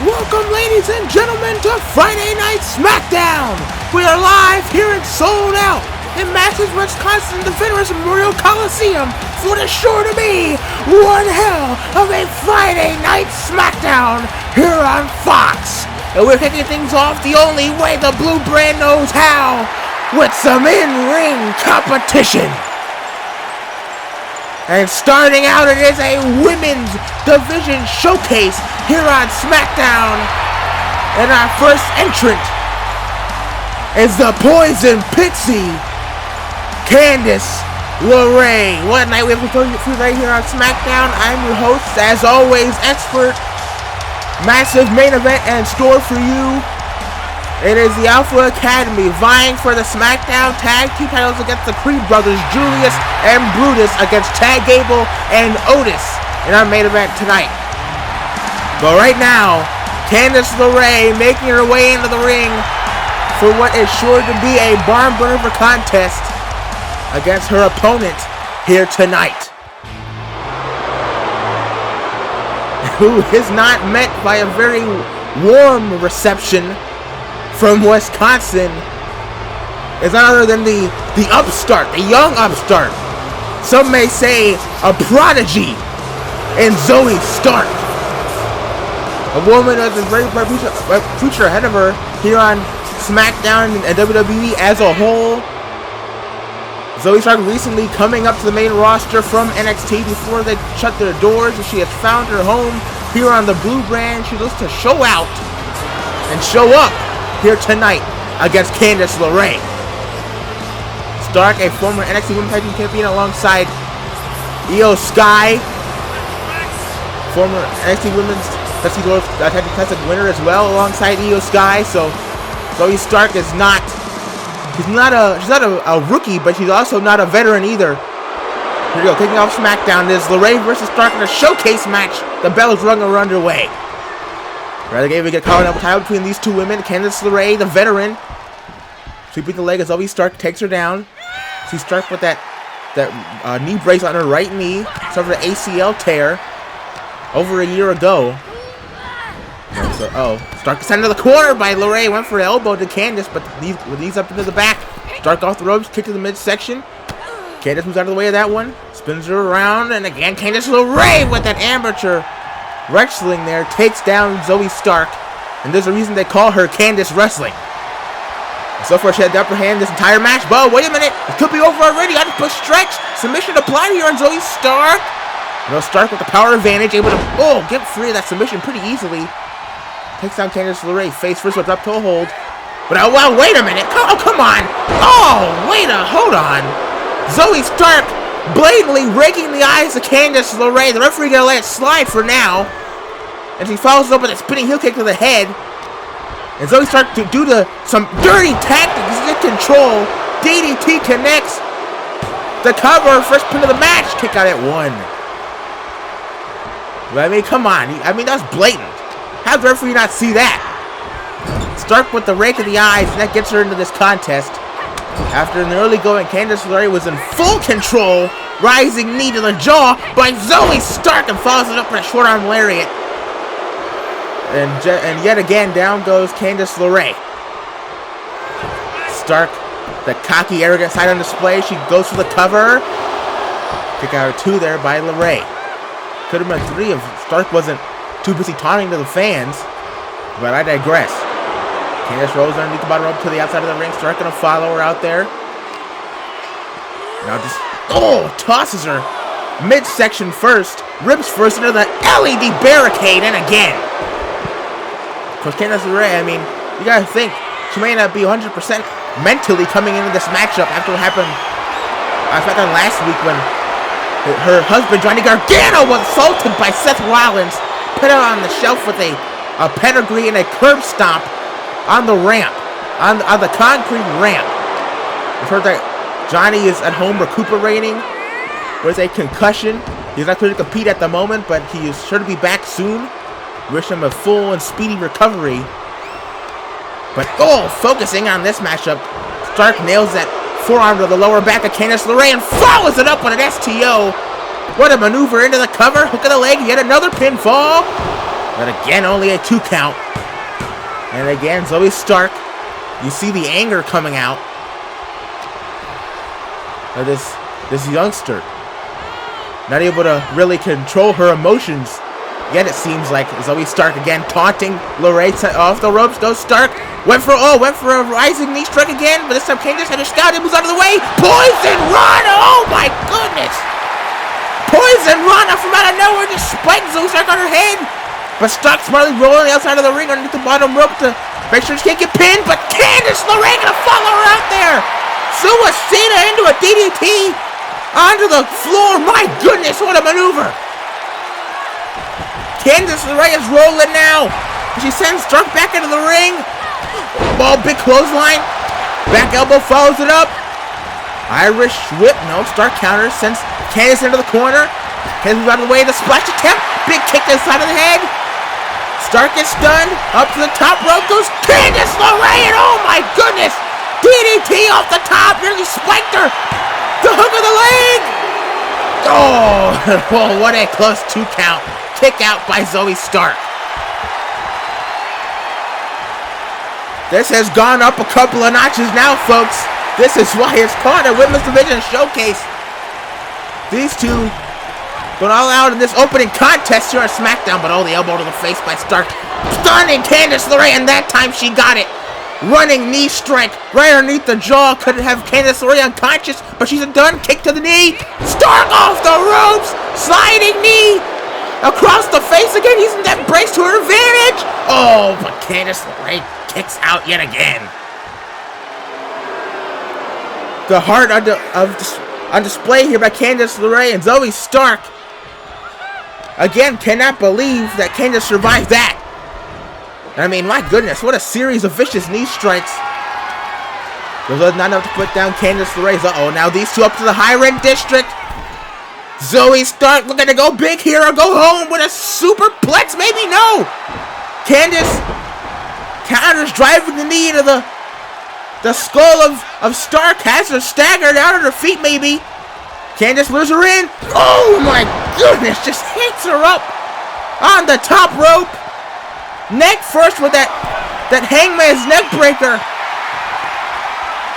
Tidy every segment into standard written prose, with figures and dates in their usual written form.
Welcome, ladies and gentlemen, to Friday Night SmackDown. We are live here at Sold Out in Madison, Wisconsin, the Universe Memorial Coliseum for the sure to be one hell of a Friday Night SmackDown here on Fox. And we're kicking things off the only way the Blue Brand knows how, with some in-ring competition. And starting out, it is a women's division showcase here on SmackDown. And our first entrant is the Poison Pixie, Candice LeRae. What a night we have for right here on SmackDown. I'm your host, as always, expert. Massive main event in store for you. It is the Alpha Academy vying for the SmackDown Tag Team titles against the Creed brothers, Julius and Brutus, against Chad Gable and Otis in our main event tonight. But right now, Candice LeRae making her way into the ring for what is sure to be a barn burner contest against her opponent here tonight, who is not met by a very warm reception from Wisconsin, is none other than the upstart, the young upstart. Some may say a prodigy in Zoe Stark. A woman with a very bright future ahead of her here on SmackDown and WWE as a whole. Zoe Stark recently coming up to the main roster from NXT before they shut their doors, and she has found her home here on the Blue Brand. She looks to show out and show up here tonight against Candice LeRae. Stark, a former NXT Women's Tag Team Champion, alongside Io Sky, former NXT Women's Tag Team Classic winner as well, alongside Io Sky. So Zoe Stark is she's not a rookie, but she's also not a veteran either. Here we go, kicking off SmackDown. This is LeRae versus Stark in a showcase match. The bell is rung or underway. Rather game we get caught up title between these two women. Candice LeRae, the veteran, sweeping the leg as Zoe Stark takes her down. She's struck with that knee brace on her right knee. Suffered an ACL tear over a year ago. Stark is sent into the corner by LeRae. Went for an elbow to Candice, but knees up into the back. Stark off the ropes, kick to the midsection. Candice moves out of the way of that one. Spins her around, and again Candice LeRae with that amateur wrestling there takes down Zoe Stark, and there's a reason they call her Candice Wrestling. And so far she had the upper hand this entire match, but wait a minute, it could be over already. I just put stretch, submission applied here on Zoe Stark. Stark with the power advantage, able to get free of that submission pretty easily. Takes down Candice LeRae, face first with up to a hold. But wait a minute, come on. Hold on. Zoe Stark blatantly raking the eyes of Candice LeRae. The referee gonna let it slide for now, and she follows up with a spinning heel kick to the head. And Zoe Stark, due to some dirty tactics, get control. DDT connects. The cover, first pin of the match. Kick out at 1. But come on. That's blatant. How does the referee not see that? Stark with the rake of the eyes, and that gets her into this contest. After in the early going, Candice LeRae was in full control. Rising knee to the jaw by Zoe Stark, and follows it up with a short arm lariat. And yet again, down goes Candice LeRae. Stark, the cocky, arrogant side on display. She goes for the cover. Kick out at 2 there by LeRae. Could have been 3 if Stark wasn't too busy taunting to the fans. But I digress. Candice rolls underneath the bottom rope to the outside of the ring. Stark gonna follow her out there. Now just tosses her midsection first, ribs first into the LED barricade, and again. Of course, Candice LeRae, you gotta think she may not be 100% mentally coming into this matchup after what happened last week when her husband Johnny Gargano was assaulted by Seth Rollins, put out on the shelf with a pedigree and a curb stomp on the ramp, on the concrete ramp. We've heard that Johnny is at home recuperating with a concussion. He's not clear to compete at the moment, but he is sure to be back soon. Wish him a full and speedy recovery. But focusing on this matchup, Stark nails that forearm to the lower back of Candice LeRae and follows it up with an STO. What a maneuver into the cover, hook of the leg, yet another pinfall. But again, only a 2 count. And again, Zoe Stark. You see the anger coming out of this youngster. Not able to really control her emotions. Yet it seems like Zoe Stark again taunting Lorraine off the ropes. Goes Stark. Went for a rising knee strike again. But this time Candice had her scout and moves out of the way. Poison Rana! Oh my goodness! Poison Rana from out of nowhere just spiked Zoe Stark on her head. But Stark smartly rolling outside of the ring underneath the bottom rope to make sure she can't get pinned. But Candice LeRae gonna follow her out there. Suicida into a DDT onto the floor. My goodness, what a maneuver. Candice LeRae is rolling now. She sends Stark back into the ring. Ball, big clothesline. Back elbow follows it up. Irish whip. No, Stark counters. Sends Candice into the corner. Candice moves out of the way. The splash attempt. Big kick to the side of the head. Stark gets stunned. Up to the top rope goes Candice LeRae. And oh my goodness. DDT off the top. Nearly spiked her. The hook of the leg. Oh, what a close 2 count. Kick out by Zoe Stark. This has gone up a couple of notches now, folks. This is why it's called a Women's Division Showcase. These two going all out in this opening contest here on SmackDown, but the elbow to the face by Stark. Stunning Candice LeRae, and that time she got it. Running knee strike right underneath the jaw. Couldn't have Candice LeRae unconscious, but she's done. Kick to the knee. Stark off the ropes. Sliding knee. Across the face again, using that brace to her advantage. Oh, but Candice LeRae kicks out yet again. The heart on display here by Candice LeRae and Zoe Stark. Again, cannot believe that Candice survived that. I mean, my goodness, what a series of vicious knee strikes. There's not enough to put down Candice LeRae. Now these two up to the high red district. Zoe Stark looking to go big here or go home with a superplex. Maybe no. Candice counters, driving the knee into the skull of Stark. Has her staggered out on her feet maybe. Candice lures her in. Oh my goodness. Just hits her up on the top rope. Neck first with that Hangman's neck breaker.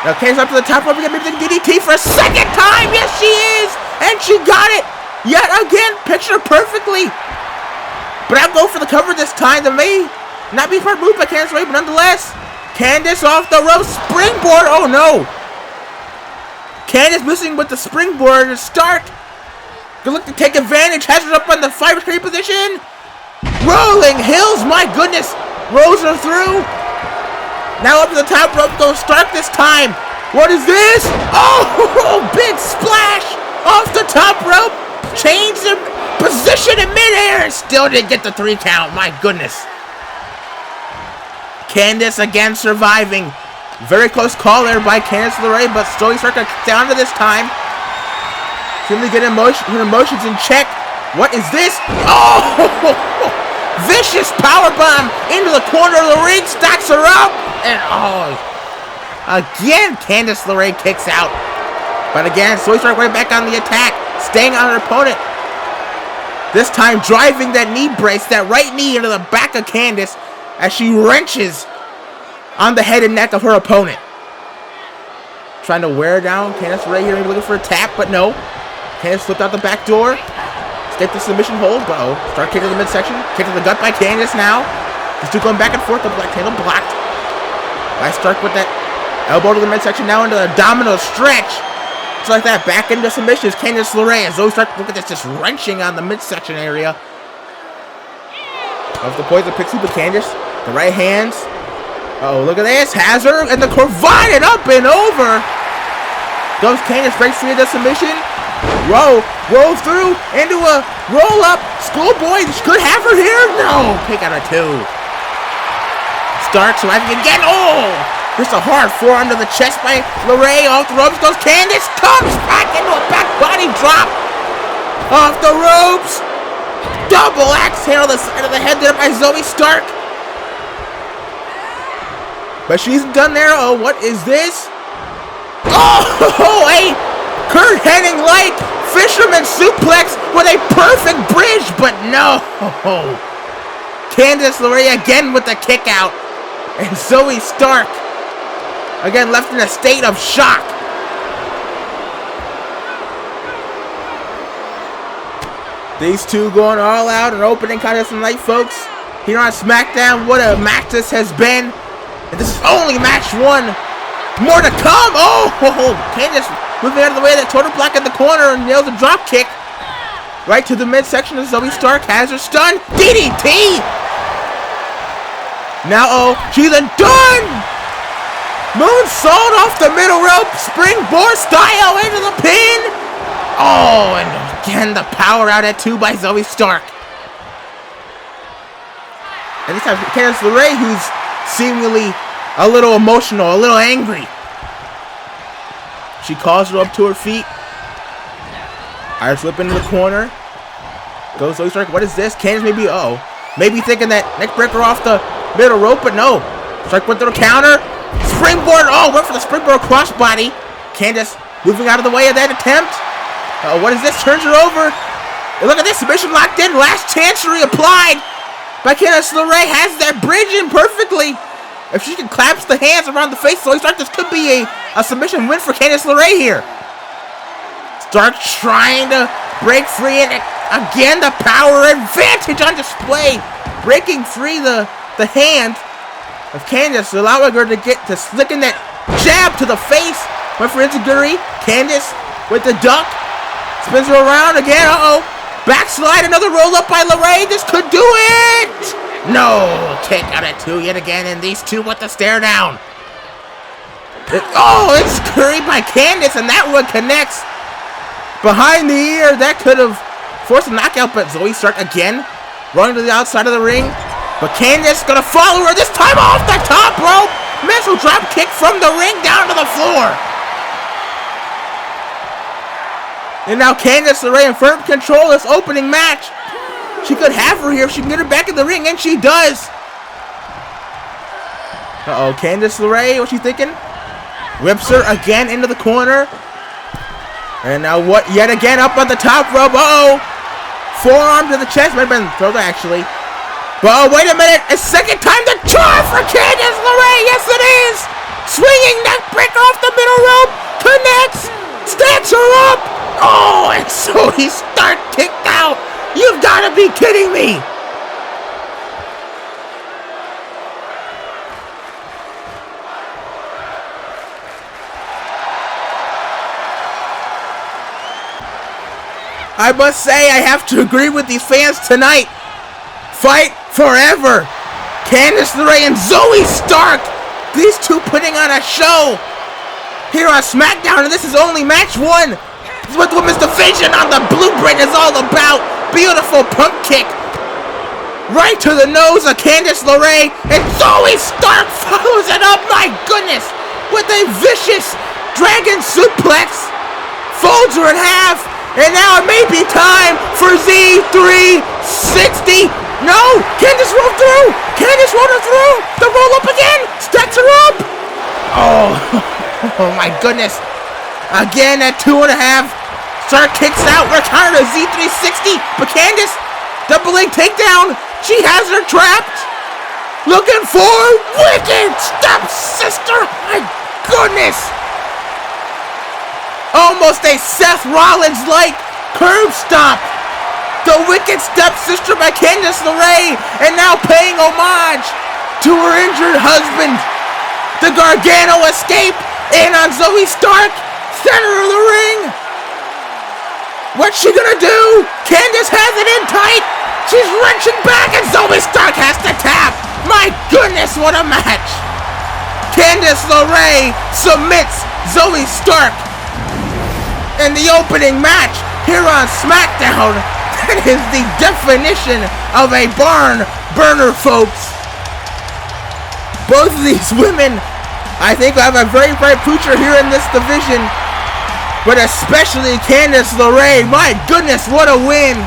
Now Candice up to the top rope again. Maybe the DDT for a second time. Yes, she is. And she got it yet again. Picture perfectly. But I'll go for the cover this time. That may not be part moved by Candice LeRae, but nonetheless. Candice off the rope. Springboard. Oh no. Candice missing with the springboard. Stark. Good look to take advantage. Has her up on the 5 carry position. Rolling hills. My goodness. Rolls her through. Now up to the top rope goes Stark this time. What is this? Oh, big splash. Off the top rope, changed the position in midair, and still didn't get the 3 count. My goodness. Candice again surviving. Very close call there by Candice LeRae, but Zoe Stark down to this time. Seemingly get her emotions in check. What is this? Oh! Vicious powerbomb into the corner of the ring, stacks her up, and again Candice LeRae kicks out. But again, Zoe Stark right back on the attack, staying on her opponent. This time driving that knee brace, that right knee into the back of Candice as she wrenches on the head and neck of her opponent. Trying to wear down Candice LeRae here, maybe looking for a tap, but no. Candice slipped out the back door, escaped the submission hold, but Stark kick to the midsection, kick to the gut by Candice now. These two going back and forth, the black handle blocked by Stark with that elbow to the midsection, now into the abdominal stretch. Just like that, back into submissions. Candice LeRae and Zoe Stark, look at this, just wrenching on the midsection area. Off the poison picks up with Candice. The right hands. Look at this. Has her and the cravat and up and over. Goes Candice, breaks free of the submission. Rolls through into a roll up. Schoolboy could have her here. No, kick out of 2. Stark surviving again. Just a hard forearm to the chest by LeRae. Off the ropes goes Candice. Comes back into a back body drop. Off the ropes. Double axe handle to the side of the head there by Zoe Stark. But she's done there. What is this? A Kurt Hennig-like fisherman suplex with a perfect bridge. But no. Candice LeRae again with the kick out. And Zoe Stark again left in a state of shock. These two going all out and opening contest tonight, folks. Here on SmackDown, what a match this has been. And this is only match 1. More to come. Oh, Candice moving out of the way of that total block in the corner and nails a drop kick. Right to the midsection of Zoe Stark. Has her stunned. DDT. Now, she's done. Moonsault off the middle rope. Springboard style into the pin. Oh, and again, the power out at 2 by Zoe Stark. And this time, Candice LeRae, who's seemingly a little emotional, a little angry. She calls her up to her feet. Irish whip into the corner. Goes Zoe Stark. What is this? Candice maybe thinking that neck breaker off the middle rope, but no. Stark went through the counter. Springboard. Went for the springboard crossbody. Candice moving out of the way of that attempt. What is this? Turns her over. And look at this. Submission locked in. Last chancery applied by Candice LeRae. Has that bridge in perfectly. If she can clasp the hands around the face, Zoe Stark, this could be a submission win for Candice LeRae here. Stark trying to break free, and again the power advantage on display. Breaking free the hand of Candice, allowing her to get to slicking that jab to the face. Went for enziguri. Candice with the duck. Spins her around again. Backslide, another roll up by LeRae. This could do it. No, kick out at 2 yet again, and these two with the stare down. It's curried by Candice, and that one connects behind the ear. That could have forced a knockout, but Zoe Stark again running to the outside of the ring. But Candice gonna follow her, this time off the top rope. Missile drop kick from the ring down to the floor. And now Candice LeRae in firm control this opening match. She could have her here if she can get her back in the ring, and she does. Candice LeRae, what's she thinking? Whips her again into the corner. And now what? Yet again up on the top rope. Forearm to the chest. Might have been thrown actually. But wait a minute. A second time the charge for Candice LeRae. Yes, it is. Swinging neck breaker off the middle rope. Connects. Stacks her up. And so he Stark kicked out. You've got to be kidding me. I must say, I have to agree with these fans tonight. Fight forever. Candice LeRae and Zoe Stark. These two putting on a show here on SmackDown, and this is only match 1. This is what the women's division on the blueprint is all about. Beautiful pump kick right to the nose of Candice LeRae, and Zoe Stark follows it up, my goodness, with a vicious dragon suplex. Folds her in half, and now it may be time for Z360. No, Candice rolled through. Candice rolled her through. The roll up again. Stacks her up. Oh my goodness. Again at 2.5. Stark kicks out. We're counter to Z360. But Candice, double leg takedown. She has her trapped. Looking for wicked stepsister. My goodness. Almost a Seth Rollins-like curb stomp. The wicked stepsister by Candice LeRae, and now paying homage to her injured husband. The Gargano escape in on Zoe Stark, center of the ring. What's she gonna do? Candice has it in tight. She's wrenching back, and Zoe Stark has to tap. My goodness, what a match. Candice LeRae submits Zoe Stark in the opening match here on SmackDown. That is the definition of a barn burner, folks. Both of these women, I think, have a very bright future here in this division. But especially Candice LeRae. My goodness, what a win.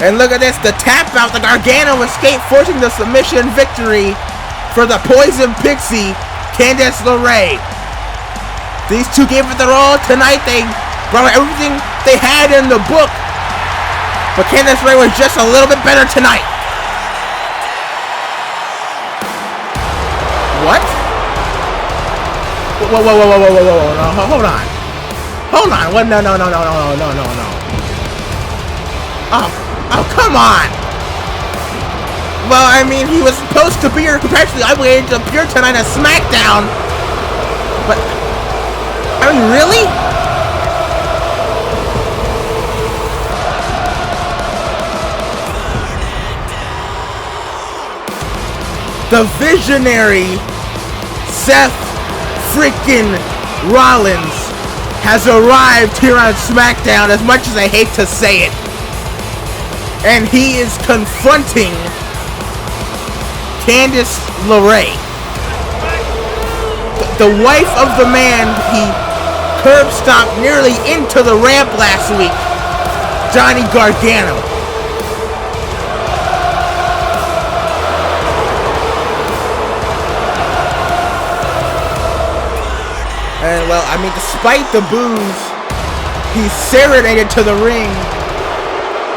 And look at this, the tap out, the Gargano escape, forcing the submission victory for the Poison Pixie, Candice LeRae. These two gave it their all tonight. They brought everything they had in the book But Candice LeRae was just a little bit better tonight. What? Whoa, no, hold on. What? No. Oh, come on. Well, I mean, he was supposed to be here, potentially obligated to appear tonight at SmackDown. But, I mean, really? The visionary Seth freaking Rollins has arrived here on SmackDown, as much as I hate to say it. And he is confronting Candice LeRae, the wife of the man he curb stomped nearly into the ramp last week, Johnny Gargano. And well, I mean, despite the boos, he's serenaded to the ring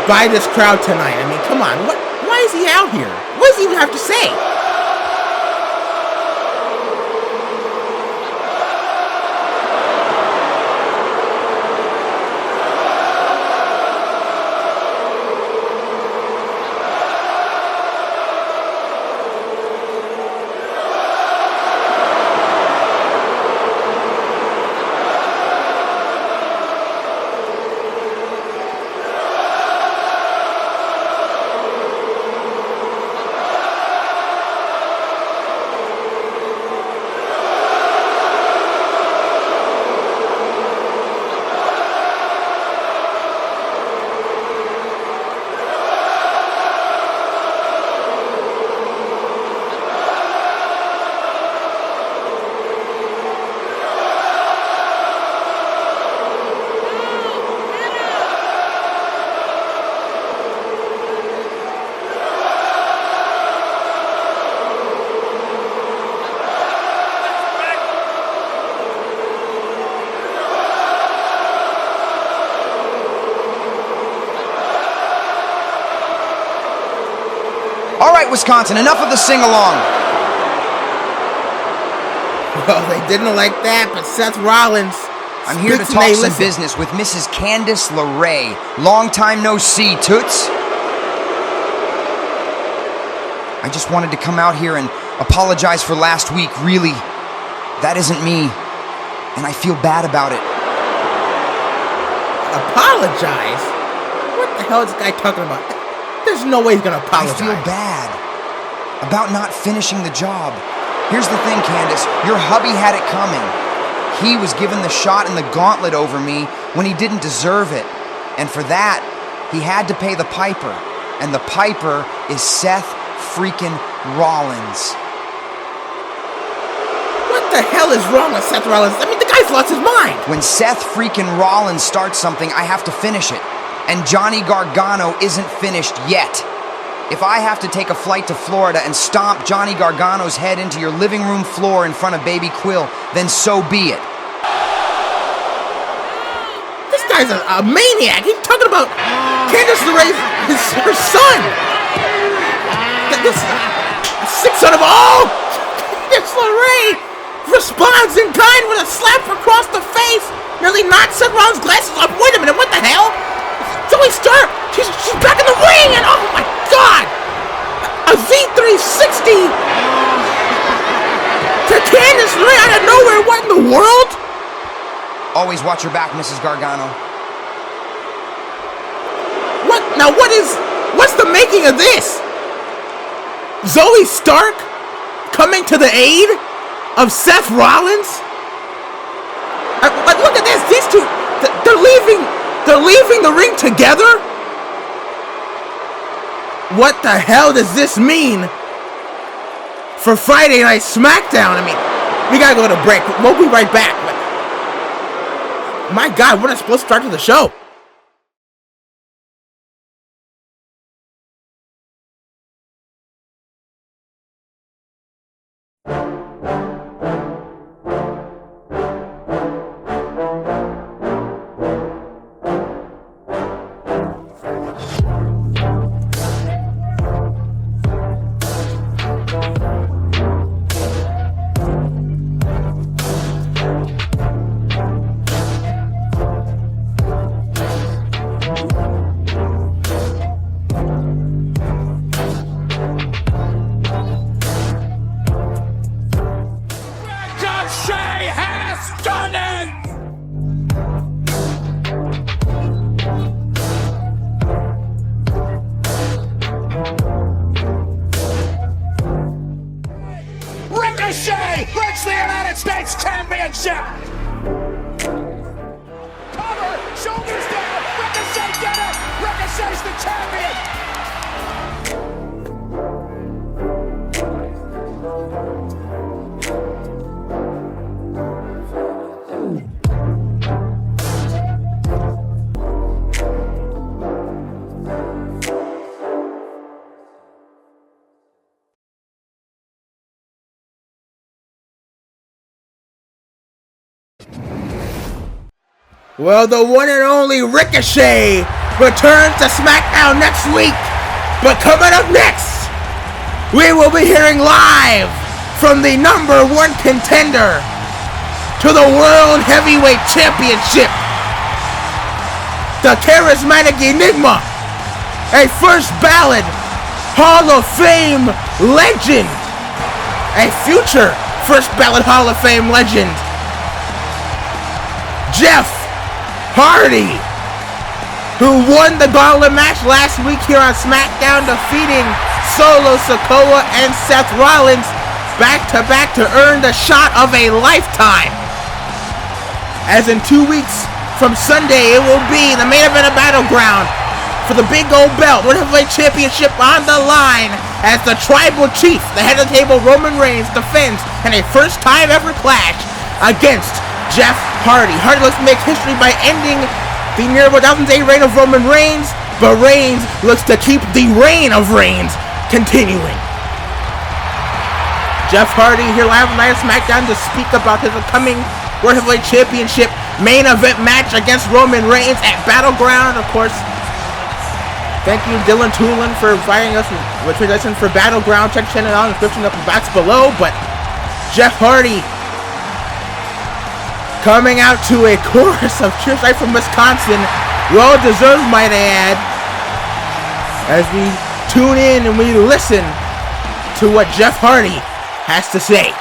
by this crowd tonight. I mean, come on, why is he out here? What does he even have to say? Wisconsin, enough of the sing-along. Well, they didn't like that, but Seth Rollins... I'm here to talk some business with Mrs. Candice LeRae. Long time no see, Toots. I just wanted to come out here and apologize for last week. Really, that isn't me, and I feel bad about it. Apologize? What the hell is this guy talking about? There's no way he's gonna apologize. I feel bad about not finishing the job. Here's the thing, Candice. Your hubby had it coming. He was given the shot in the gauntlet over me when he didn't deserve it. And for that, he had to pay the piper. And the piper is Seth freaking Rollins. What the hell is wrong with Seth Rollins? I mean, the guy's lost his mind. When Seth freaking Rollins starts something, I have to finish it. And Johnny Gargano isn't finished yet. If I have to take a flight to Florida and stomp Johnny Gargano's head into your living room floor in front of baby Quill, then so be it. This guy's a maniac. He's talking about Candice LeRae, her son. This sick son of Candice LeRae responds in kind with a slap across the face. Nearly knocked Seth Rollins' glasses off. Wait a minute, what the hell? Zoe Stark, she's back in the ring, and oh my God! A V360 to Candice LeRae out of nowhere. What in the world? Always watch your back, Mrs. Gargano. What? Now what's the making of this? Zoe Stark coming to the aid of Seth Rollins? But look at this. These two, they're leaving the ring together? What the hell does this mean for Friday Night SmackDown? I mean, we gotta go to break. We'll be right back. But my God, we're not supposed to start to the show. championship. Cover, shoulders down, Ricochet did it. Ricochet's the champion. Well, the one and only Ricochet returns to SmackDown next week. But coming up next, we will be hearing live from the #1 contender to the World Heavyweight Championship, the charismatic enigma, a first ballot Hall of Fame legend, a future first ballot Hall of Fame legend, Jeff Hardy, who won the gauntlet match last week here on SmackDown, defeating Solo Sikoa and Seth Rollins back-to-back to earn the shot of a lifetime. As in 2 weeks from Sunday, it will be the main event of Battleground for the big gold belt, World Heavyweight Championship on the line, as the Tribal Chief, the head of the table, Roman Reigns, defends in a first-time ever clash against Jeff Hardy. Hardy looks to make history by ending the near 1,000-day reign of Roman Reigns, but Reigns looks to keep the reign of Reigns continuing. Jeff Hardy here live tonight at SmackDown to speak about his upcoming World Heavyweight Championship main event match against Roman Reigns at Battleground. Of course, thank you Dylan Toolin for inviting us with transition for Battleground. Check the channel out in the description up in the box below. But Jeff Hardy coming out to a chorus of cheers right from Wisconsin. Well deserved, might I add, as we tune in and we listen to what Jeff Hardy has to say.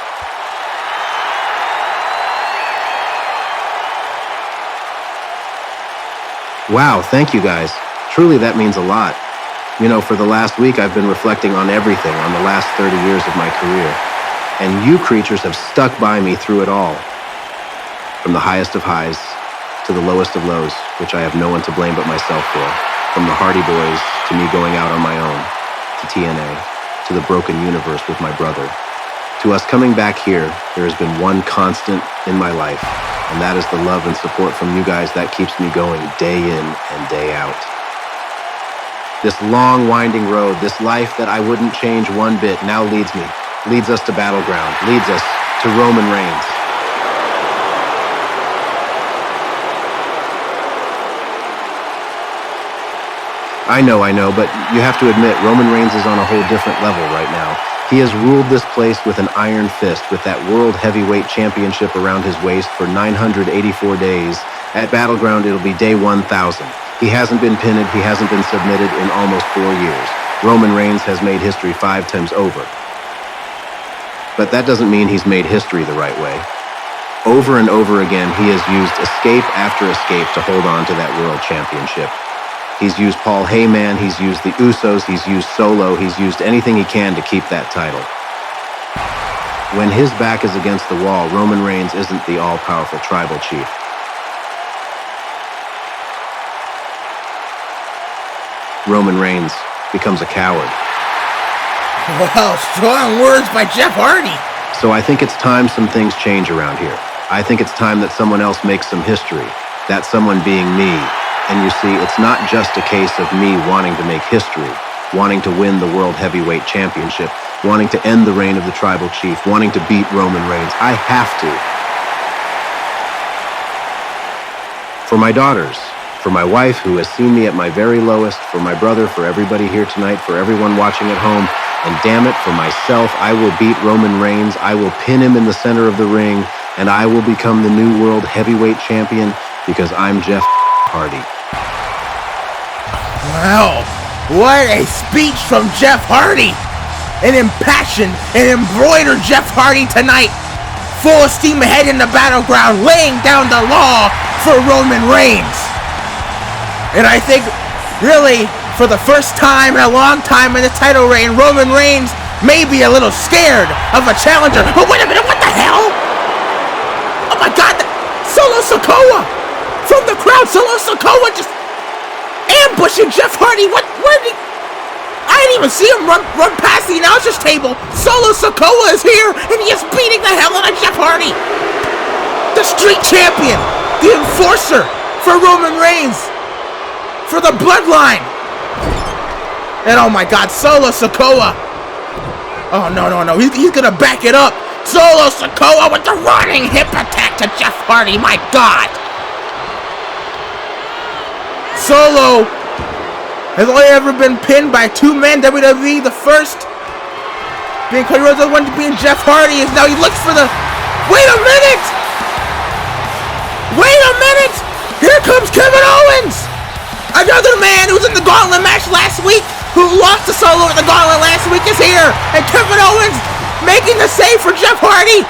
Wow, thank you guys. Truly, that means a lot. You know, for the last week, I've been reflecting on everything on the last 30 years of my career. And you creatures have stuck by me through it all. From the highest of highs to the lowest of lows, which I have no one to blame but myself for. From the Hardy Boys to me going out on my own, to TNA, to the broken universe with my brother. To us coming back here, there has been one constant in my life, and that is the love and support from you guys that keeps me going day in and day out. This long, winding road, this life that I wouldn't change one bit, now leads us to Battleground, leads us to Roman Reigns. I know, but you have to admit, Roman Reigns is on a whole different level right now. He has ruled this place with an iron fist, with that World Heavyweight Championship around his waist for 984 days. At Battleground, it'll be day 1,000. He hasn't been pinned, he hasn't been submitted in almost 4 years. Roman Reigns has made history 5 times over. But that doesn't mean he's made history the right way. Over and over again, he has used escape after escape to hold on to that World Championship. He's used Paul Heyman, he's used the Usos, he's used Solo, he's used anything he can to keep that title. When his back is against the wall, Roman Reigns isn't the all-powerful tribal chief. Roman Reigns becomes a coward. Well, strong words by Jeff Hardy. So I think it's time some things change around here. I think it's time that someone else makes some history. That someone being me. And you see, it's not just a case of me wanting to make history, wanting to win the World Heavyweight Championship, wanting to end the reign of the Tribal Chief, wanting to beat Roman Reigns. I have to. For my daughters, for my wife who has seen me at my very lowest, for my brother, for everybody here tonight, for everyone watching at home, and damn it, for myself, I will beat Roman Reigns, I will pin him in the center of the ring, and I will become the new World Heavyweight Champion because I'm Jeff Hardy. Wow, what a speech from Jeff Hardy. An impassioned and embroidered Jeff Hardy tonight. Full steam ahead in the Battleground, laying down the law for Roman Reigns. And I think, really, for the first time in a long time in the title reign, Roman Reigns may be a little scared of a challenger. Oh, wait a minute, what the hell? Oh my my God, Solo Sikoa from the crowd. Solo Sikoa just ambushing Jeff Hardy. Where did he? I didn't even see him run past the announcer's table. Solo Sikoa is here, and he is beating the hell out of Jeff Hardy. The street champion, the enforcer for Roman Reigns, for the bloodline. And oh my God, Solo Sikoa. Oh, no. He's going to back it up. Solo Sikoa with the running hip attack to Jeff Hardy. My God. Solo has only ever been pinned by two men, WWE. The first being Cody Rhodes, the one being Jeff Hardy. Is now he looks for the... Wait a minute! Here comes Kevin Owens! Another man who was in the Gauntlet match last week, who lost to Solo in the Gauntlet last week, is here. And Kevin Owens making the save for Jeff Hardy,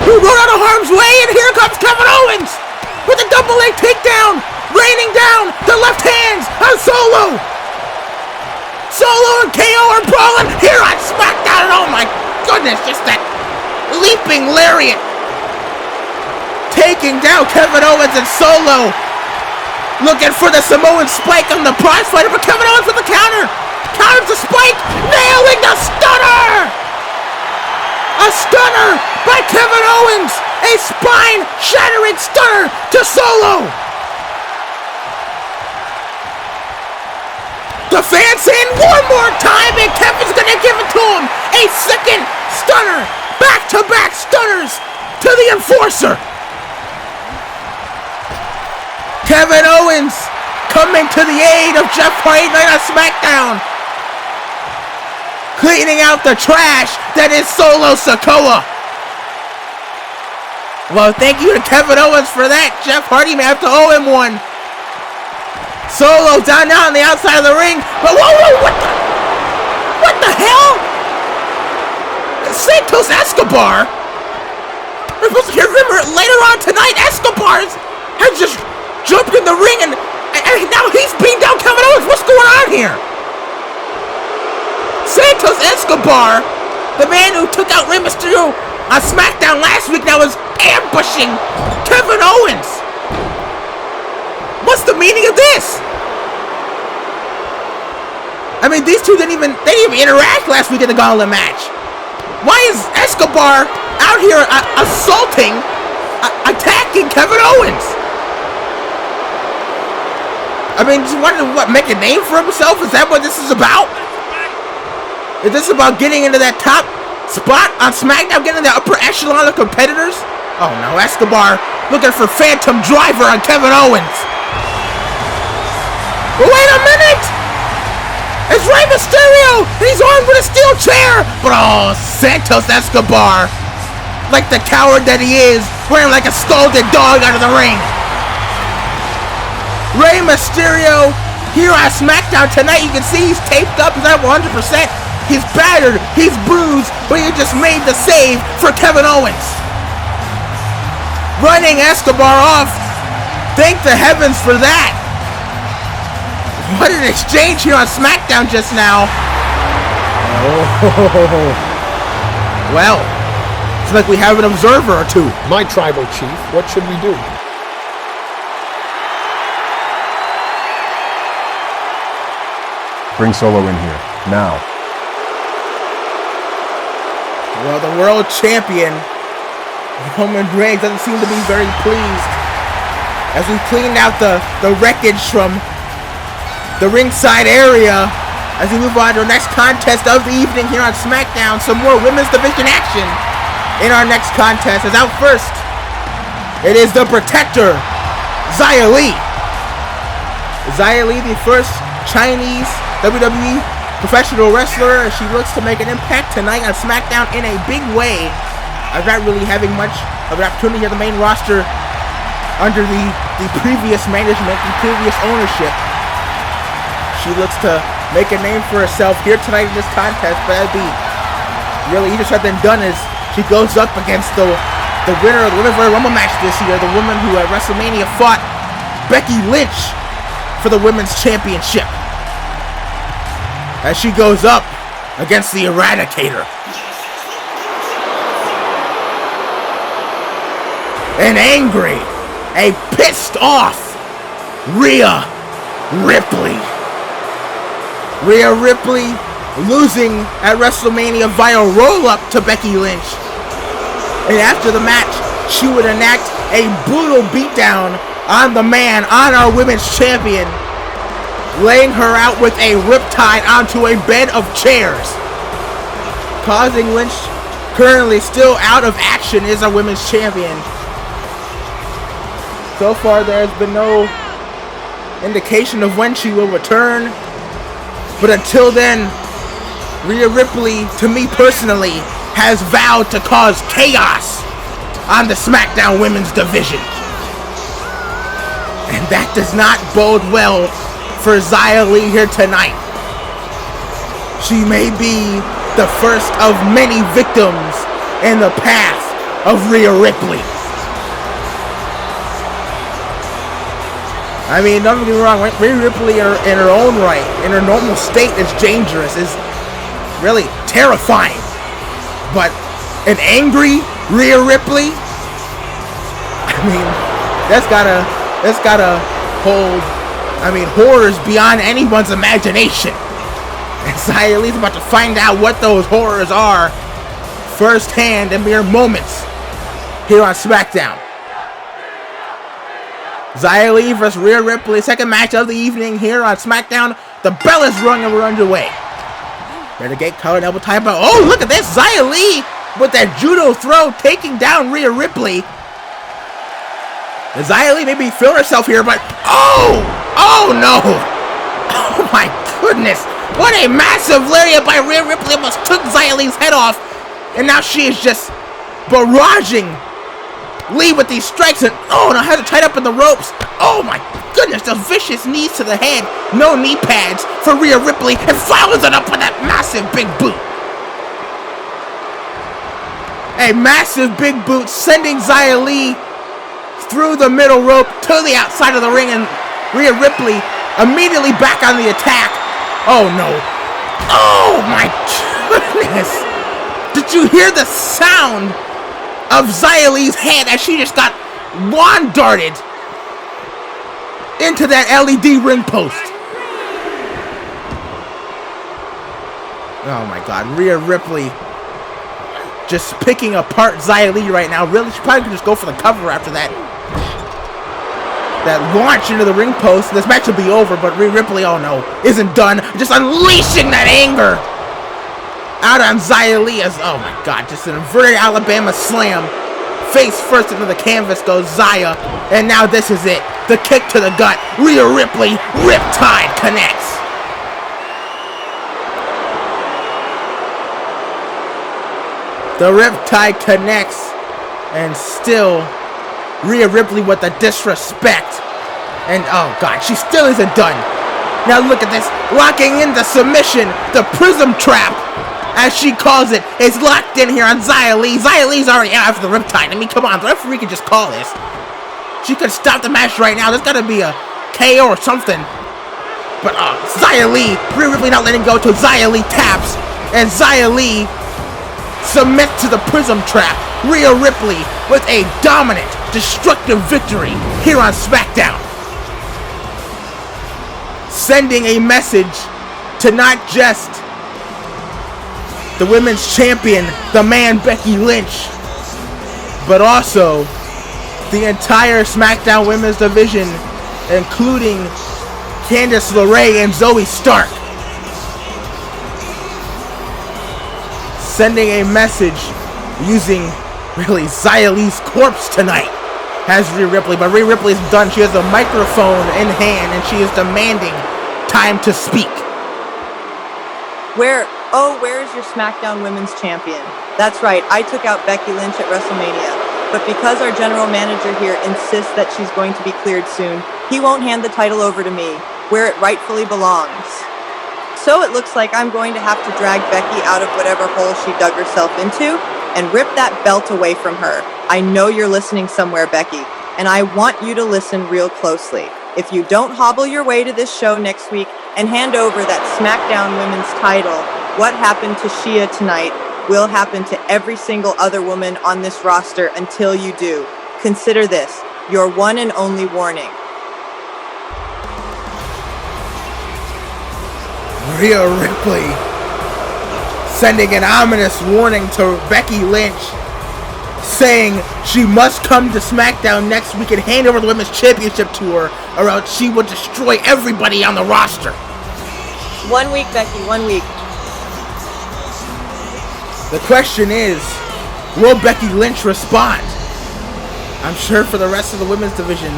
who rode out of harm's way. And here comes Kevin Owens with a double leg takedown, raining down the left hands on Solo. Solo and KO are brawling here on SmackDown. And oh my goodness, just that leaping lariat taking down Kevin Owens, and Solo looking for the Samoan spike on the prize fighter, but Kevin Owens with the counter. Counters the spike, nailing the stunner. A stunner by Kevin Owens. A spine-shattering stunner to Solo. The fans in one more time, and Kevin's going to give it to him. A second stunner. Back-to-back stunners to the enforcer. Kevin Owens coming to the aid of Jeff Hardy tonight on SmackDown. Cleaning out the trash that is Solo Sikoa. Well, thank you to Kevin Owens for that. Jeff Hardy may have to owe him one. Solo down now on the outside of the ring. But whoa, what the hell? Santos Escobar? We're supposed to hear later on tonight. Escobar has just jumped in the ring and now he's beating down Kevin Owens. What's going on here? Santos Escobar, the man who took out Rey Mysterio on SmackDown last week, now is ambushing Kevin Owens. What's the meaning of this? I mean, these two didn't even interact last week in the Gauntlet match. Why is Escobar out here assaulting, attacking Kevin Owens? I mean, just wanted to make a name for himself? Is that what this is about? Is this about getting into that top spot on SmackDown, getting the upper echelon of competitors? Oh no, Escobar looking for Phantom Driver on Kevin Owens. But wait a minute! It's Rey Mysterio! He's armed with a steel chair! But oh, Santos Escobar, like the coward that he is, wearing like a scalded dog out of the ring. Rey Mysterio here on SmackDown tonight. You can see he's taped up. He's not 100%. He's battered. He's bruised. But he just made the save for Kevin Owens. Running Escobar off. Thank the heavens for that. What an exchange here on SmackDown just now. Oh. Well, it's like we have an observer or two. My tribal chief, what should we do? Bring Solo in here, now. Well, the world champion, Roman Reigns, doesn't seem to be very pleased. As we cleaned out the wreckage from the ringside area, as we move on to our next contest of the evening here on SmackDown, some more women's division action in our next contest. As out first, it is the Protector, Xia Li. Xia Li, the first Chinese WWE professional wrestler, as she looks to make an impact tonight on SmackDown in a big way. I'm not really having much of an opportunity at the main roster under the previous management, the previous ownership. She looks to make a name for herself here tonight in this contest, but that'd be really easier said than done as she goes up against the winner of the Women's Royal Rumble match this year, the woman who at WrestleMania fought Becky Lynch for the Women's Championship, as she goes up against the Eradicator. an angry, a pissed off Rhea Ripley. Rhea Ripley losing at WrestleMania via roll-up to Becky Lynch. And after the match, she would enact a brutal beatdown on the man, on our women's champion, laying her out with a riptide onto a bed of chairs, causing Lynch, currently still out of action, is our women's champion. So far, there's been no indication of when she will return. But until then, Rhea Ripley, to me personally, has vowed to cause chaos on the SmackDown Women's Division. And that does not bode well for Xia Li here tonight. She may be the first of many victims in the path of Rhea Ripley. I mean, don't get me wrong, Rhea Ripley in her own right, in her normal state, is dangerous, is really terrifying. But an angry Rhea Ripley, I mean, that's gotta hold, I mean, horrors beyond anyone's imagination. And Xia Li's about to find out what those horrors are firsthand in mere moments here on SmackDown. Xia Li vs. Rhea Ripley, second match of the evening here on SmackDown. The bell is rung and we're underway. Better get collar and elbow tie, but oh, look at this! Xia Li with that judo throw taking down Rhea Ripley. Xia Li may be feeling herself here, but oh no! Oh my goodness! What a massive lariat by Rhea Ripley, almost took Xia Li's head off, and now she is just barraging Lee with these strikes, and oh no, has her tied up in the ropes. Oh my goodness, those vicious knees to the head, no knee pads for Rhea Ripley, and follows it up with that massive big boot. A massive big boot sending Xia Li through the middle rope to the outside of the ring, and Rhea Ripley immediately back on the attack. Oh no. Oh my goodness. Did you hear the sound of Xia Li's head as she just got lawn darted into that LED ring post? Oh my god, Rhea Ripley just picking apart Xia Li right now. Really, she probably could just go for the cover after that launch into the ring post. This match will be over, but Rhea Ripley, oh no, isn't done. Just unleashing that anger out on Xia Li as, oh my god, just an inverted Alabama slam. Face first into the canvas goes Xia, and now this is it. The kick to the gut. Rhea Ripley, Riptide connects. The Riptide connects, and still Rhea Ripley with the disrespect. And oh god, she still isn't done. Now look at this, locking in the submission, the prism trap, as she calls it, is locked in here on Xia Li. Xia Li's already out after the Riptide. I mean, come on, the referee could just call this. She could stop the match right now. There's gotta be a KO or something. But Xia Li, Rhea Ripley not letting go till Xia Li taps, and Xia Li submits to the prism trap. Rhea Ripley with a dominant, destructive victory here on SmackDown, sending a message to not just the women's champion, the man Becky Lynch, but also the entire SmackDown Women's Division, including Candice LeRae and Zoe Stark, sending a message using really Xia Li's corpse tonight has Rhea Ripley, but Rhea Ripley is done. She has a microphone in hand and she is demanding time to speak. Where is your SmackDown Women's Champion? That's right, I took out Becky Lynch at WrestleMania. But because our general manager here insists that she's going to be cleared soon, he won't hand the title over to me, where it rightfully belongs. So it looks like I'm going to have to drag Becky out of whatever hole she dug herself into and rip that belt away from her. I know you're listening somewhere, Becky, and I want you to listen real closely. If you don't hobble your way to this show next week and hand over that SmackDown Women's title, what happened to Xia tonight will happen to every single other woman on this roster until you do. Consider this your one and only warning. Rhea Ripley sending an ominous warning to Becky Lynch, saying she must come to SmackDown next week and hand over the Women's Championship to her, or else she will destroy everybody on the roster. 1 week, Becky, 1 week. The question is, will Becky Lynch respond? I'm sure for the rest of the women's division,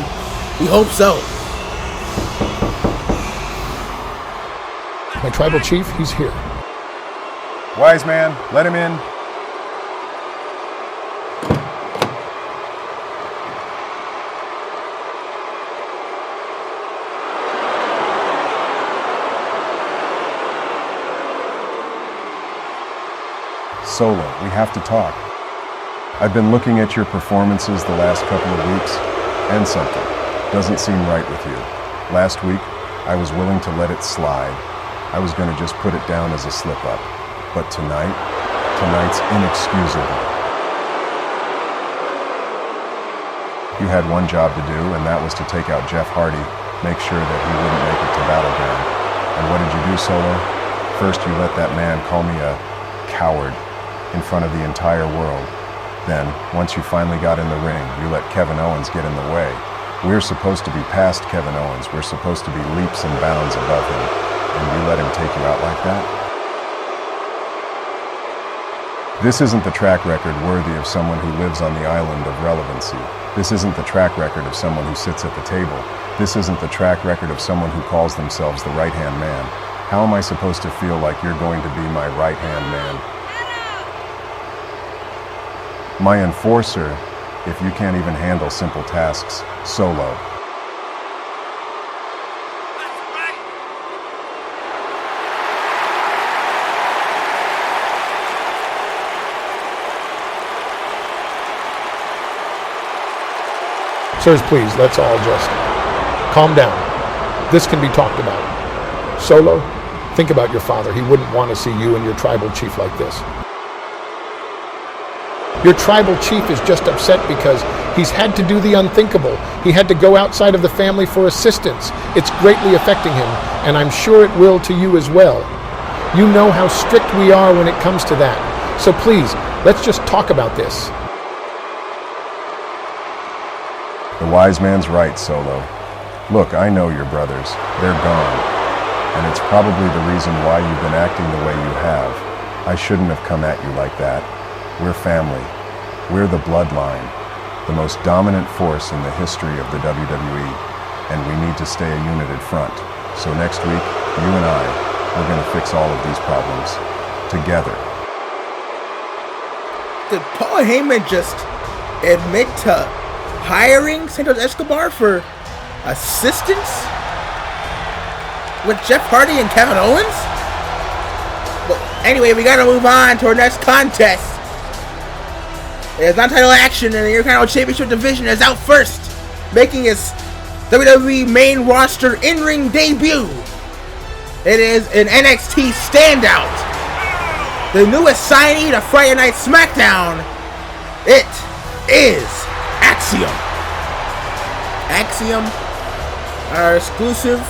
we hope so. My tribal chief, he's here. Wise man, let him in. Solo, we have to talk. I've been looking at your performances the last couple of weeks, and something doesn't seem right with you. Last week, I was willing to let it slide. I was going to just put it down as a slip-up. But tonight's inexcusable. You had one job to do, and that was to take out Jeff Hardy, make sure that he wouldn't make it to Battleground. And what did you do, Solo? First, you let that man call me a coward in front of the entire world. Then, once you finally got in the ring, you let Kevin Owens get in the way. We're supposed to be past Kevin Owens. We're supposed to be leaps and bounds above him. And you let him take you out like that? This isn't the track record worthy of someone who lives on the island of relevancy. This isn't the track record of someone who sits at the table. This isn't the track record of someone who calls themselves the right-hand man. How am I supposed to feel like you're going to be my right-hand man? My enforcer, if you can't even handle simple tasks, Solo. Sirs, please, let's all just calm down. This can be talked about. Solo, think about your father. He wouldn't want to see you and your tribal chief like this. Your tribal chief is just upset because he's had to do the unthinkable. He had to go outside of the family for assistance. It's greatly affecting him, and I'm sure it will to you as well. You know how strict we are when it comes to that. So please, let's just talk about this. The wise man's right, Solo. Look, I know your brothers. They're gone. And it's probably the reason why you've been acting the way you have. I shouldn't have come at you like that. We're family. We're the bloodline. The most dominant force in the history of the WWE. And we need to stay a united front. So next week, you and I, we're going to fix all of these problems. Together. Did Paul Heyman just admit to hiring Santos Escobar for assistance with Jeff Hardy and Kevin Owens? But anyway, we gotta move on to our next contest. It's non-title action, and the Intercontinental Championship division is out first, making his WWE main roster in-ring debut. It is an NXT standout, the newest signee to Friday Night SmackDown. It is Axiom. Axiom, our exclusive,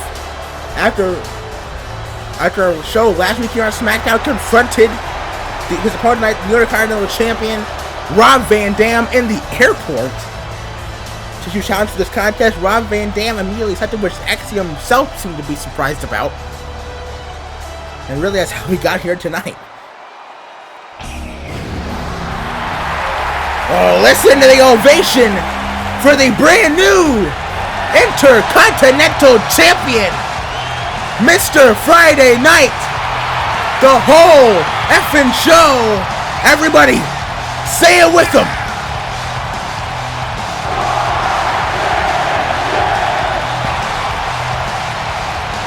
after a show last week here on SmackDown, confronted his opponent, the Intercontinental Champion, Rob Van Dam, in the airport. To issue challenge for this contest, Rob Van Dam immediately something which Axiom himself seemed to be surprised about. And really, that's how we got here tonight. Oh, listen to the ovation for the brand new Intercontinental Champion, Mr. Friday Night. The whole effing show. Everybody, say it with him.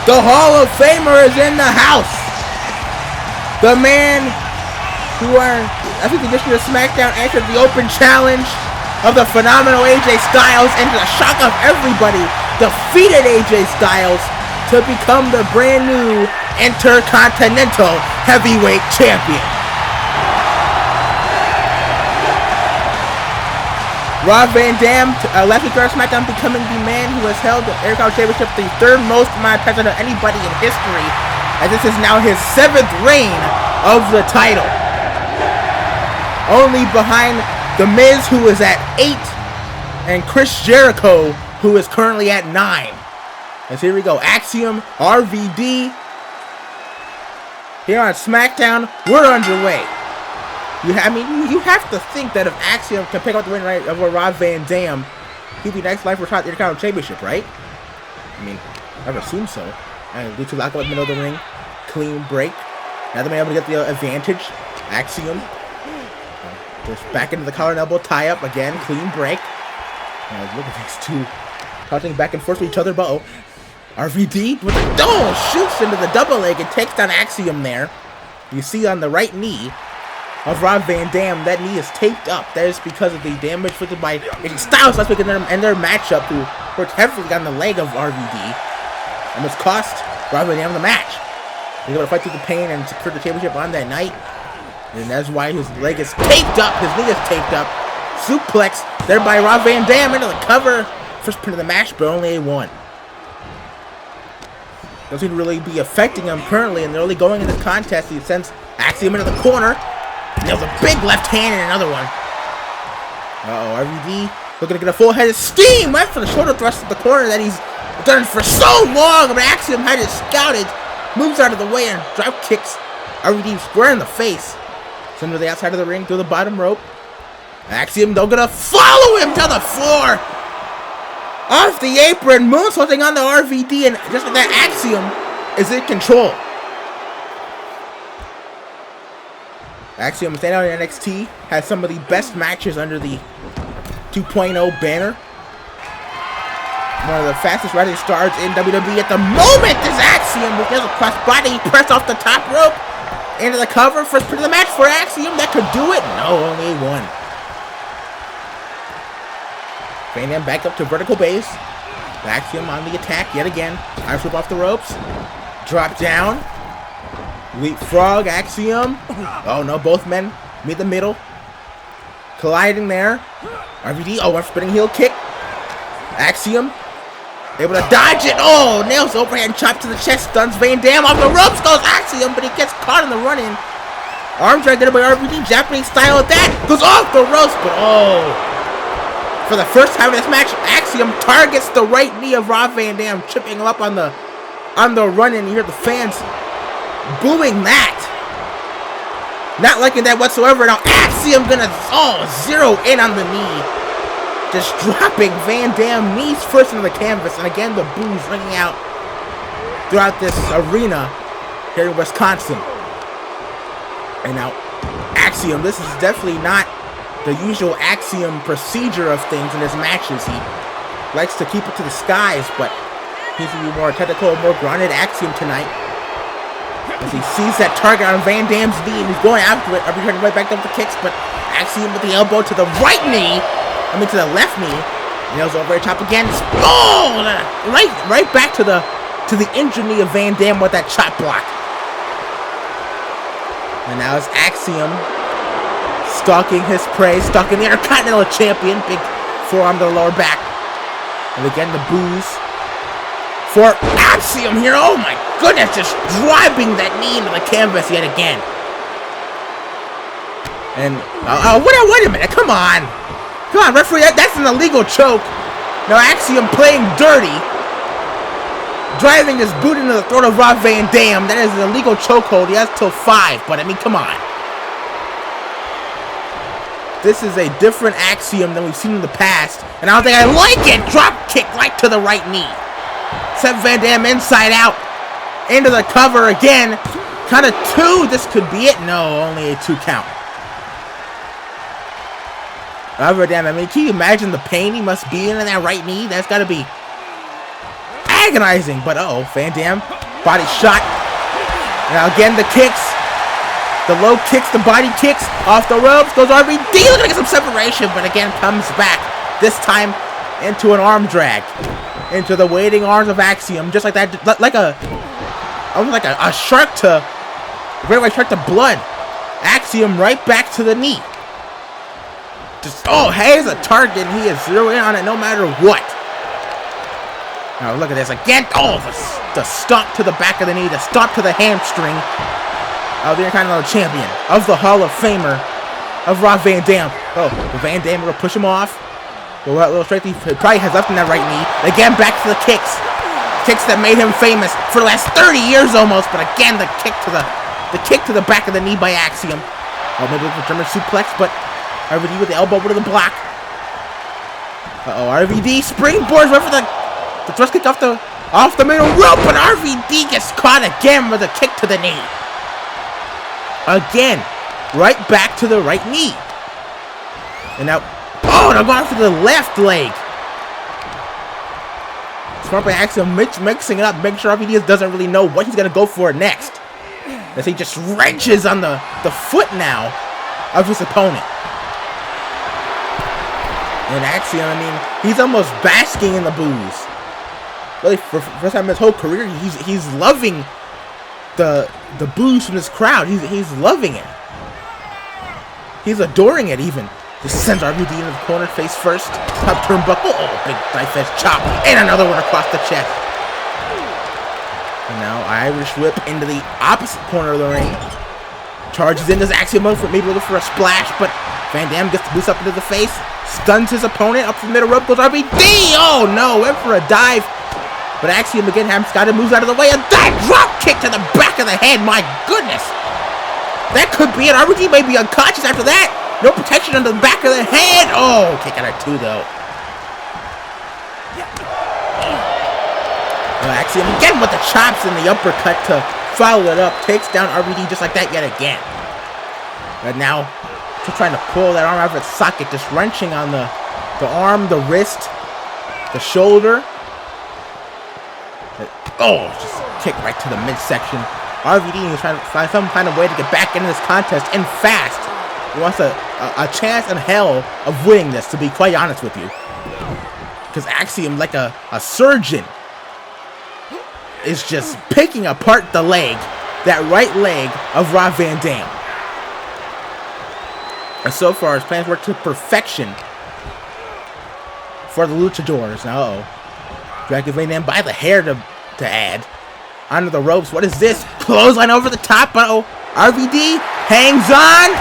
The Hall of Famer is in the house. The man who I think the edition of SmackDown answered the open challenge of the phenomenal AJ Styles, and to the shock of everybody, defeated AJ Styles to become the brand new Intercontinental Heavyweight Champion. Rob Van Dam, last week on SmackDown, becoming the man who has held the Intercontinental Championship the third most amount of times of anybody in history, as this is now his 7th reign of the title. Only behind The Miz, who is at 8, and Chris Jericho, who is currently at 9. As here we go, Axiom, RVD. Here on SmackDown, we're underway. You have to think that if Axiom can pick up the win right over Rob Van Dam, he'd be next life for the Intercontinental Championship, right? I mean, I would assume so. And Lucha lock up in the middle of the ring, clean break. Now they're able to get the advantage. Axiom goes back into the collar and elbow tie up again, clean break. Look at these two touching back and forth with each other, but RVD with the shoots into the double leg and takes down Axiom there. You see on the right knee of Rob Van Dam, that knee is taped up. That is because of the damage inflicted by AJ Styles last week in their matchup, who worked heavily on the leg of RVD. Almost cost Rob Van Dam the match. He's able to fight through the pain and secure the championship on that night. And that's why his leg is taped up, his knee is taped up. Suplex there by Rob Van Dam into the cover. First pin of the match, but only a 1. Doesn't seem to really be affecting him currently, and they're only going in this contest. He sends Axiom into the corner. Nails a big left hand and another one. RVD looking to get a full head of steam. Went for the shoulder thrust at the corner that he's done for so long. But Axiom had it scouted. Moves out of the way and drop kicks RVD square in the face. Send him to the outside of the ring, through the bottom rope. Axiom, though, gonna follow him to the floor. Off the apron, moonsaulting on the RVD, and just like that, Axiom is in control. Axiom, staying out in NXT, has some of the best matches under the 2.0 banner. One of the fastest rising stars in WWE at the moment is Axiom, with his cross-body press off the top rope into the cover. First pin of the match for Axiom. That could do it. No, only 1. Van Dam back up to vertical base. Axiom on the attack yet again. Irish whip off the ropes. Drop down. Leapfrog, Axiom. Oh no, both men meet the middle. Colliding there. RVD, one spinning heel kick. Axiom able to dodge it. Oh, nails overhand chop to the chest. Stuns Van Dam off the ropes. Goes Axiom, but he gets caught in the run-in. Arm drag there by RVD. Japanese style at that. Goes off the ropes, but for the first time in this match, Axiom targets the right knee of Rob Van Dam, tripping him up on the run-in. You hear the fans booing that. Not liking that whatsoever. Now Axiom gonna zero in on the knee. Just dropping Van Dam knees first into the canvas. And again, the boos ringing out throughout this arena here in Wisconsin. And now Axiom, this is definitely not the usual Axiom procedure of things in his matches. He likes to keep it to the skies, but he's a more technical, more grounded Axiom tonight. As he sees that target on Van Dam's knee and he's going after it, returning right back up the kicks, but Axiom with the elbow to the right knee, to the left knee, nails over the top again. Right back to the injured knee of Van Dam with that chop block. And now it's Axiom stalking his prey, stalking the Intercontinental Champion, big forearm to the lower back. And again, the boos for Axiom here. Oh my goodness, just driving that knee into the canvas yet again. And, wait a minute, come on, referee, that's an illegal choke. Now Axiom playing dirty, driving his boot into the throat of Rob Van Dam. That is an illegal chokehold. He has till 5, but I mean, come on. This is a different Axiom than we've seen in the past, and I don't think I like it. Drop kick right to the right knee. Sent Van Dam inside out into the cover again. Count of 2. This could be it. No, only a 2 count. Van Dam, I mean, can you imagine the pain he must be in that right knee? That's got to be agonizing. But Van Dam, body shot. Now again, the kicks. The low kicks, the body kicks, off the ropes, goes RVD, looking to get some separation, but again comes back, this time into an arm drag, into the waiting arms of Axiom, just like that, almost like a shark to, great white shark to blood. Axiom right back to the knee. Here's a target, and he is zeroing in on it no matter what. Now look at this again. The stomp to the back of the knee, the stomp to the hamstring of the Intercontinental Champion, of the Hall of Famer, of Rob Van Dam. Van Dam will push him off. A little strength he probably has left in that right knee. Again, back to the kicks. Kicks that made him famous for the last 30 years almost. But again, the kick to the back of the knee by Axiom. Maybe with a German suplex, but RVD with the elbow over to the block. RVD springboards right for the thrust kick off the middle rope, but RVD gets caught again with a kick to the knee. Again, right back to the right knee. And now, they're going for the left leg. Smart by Axiom, mixing it up, making sure RVD doesn't really know what he's going to go for next. As he just wrenches on the foot now of his opponent. And Axiom, he's almost basking in the booze. Really, for the first time in his whole career, he's loving the booze from this crowd. He's loving it. He's adoring it even. Just sends RVD into the corner, face first, top turnbuckle. Big knife edge chop, and another one across the chest. And now Irish whip into the opposite corner of the ring. Charges in, does Axiom maybe looking for a splash, but Van Dam gets the boost up into the face, stuns his opponent, up the middle rope goes RVD. Oh no, went for a dive. But Axiom again, Scott moves out of the way. A dive drop kick to the back of the head. My goodness. That could be it. RVD may be unconscious after that. No protection on the back of the head. Kick out of 2 though. Axiom again with the chops and the uppercut to follow it up. Takes down RVD just like that yet again. But now, just trying to pull that arm out of its socket. Just wrenching on the arm, the wrist, the shoulder. Just kick right to the midsection. RVD is trying to find some kind of way to get back into this contest and fast. He wants a chance in hell of winning this, to be quite honest with you. Because Axiom, like a surgeon, is just picking apart the leg, that right leg of Rob Van Dam. And so far, his plans work to perfection for the Luchadors. Now, dragging Van Dam by the hair to add. Onto the ropes. What is this? Clothesline over the top. RVD hangs on.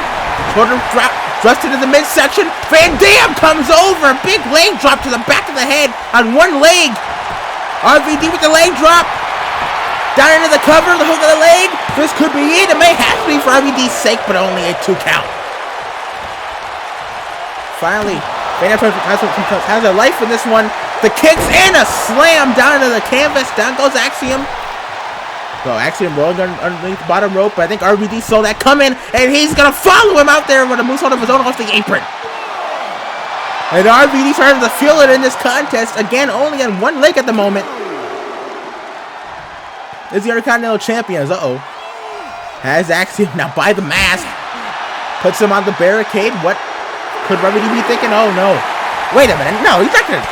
Shoulder drop. Thrust into the midsection. Van Dam comes over. Big leg drop to the back of the head on one leg. RVD with the leg drop. Down into the cover. The hook of the leg. This could be it. It may have to be for RVD's sake, but only a 2 count. Finally, Van Dam has a life in this one. The kicks and a slam down into the canvas. Down goes Axiom. So Axiom rolling underneath the bottom rope. But I think RVD saw that coming, and he's going to follow him out there with a moonsault of his own off the apron. And RVD starting to feel it in this contest. Again, only on one leg at the moment. Is the Intercontinental Champion. Has Axiom now by the mask. Puts him on the barricade. What could RVD be thinking? Oh no. Wait a minute. No, he's not going to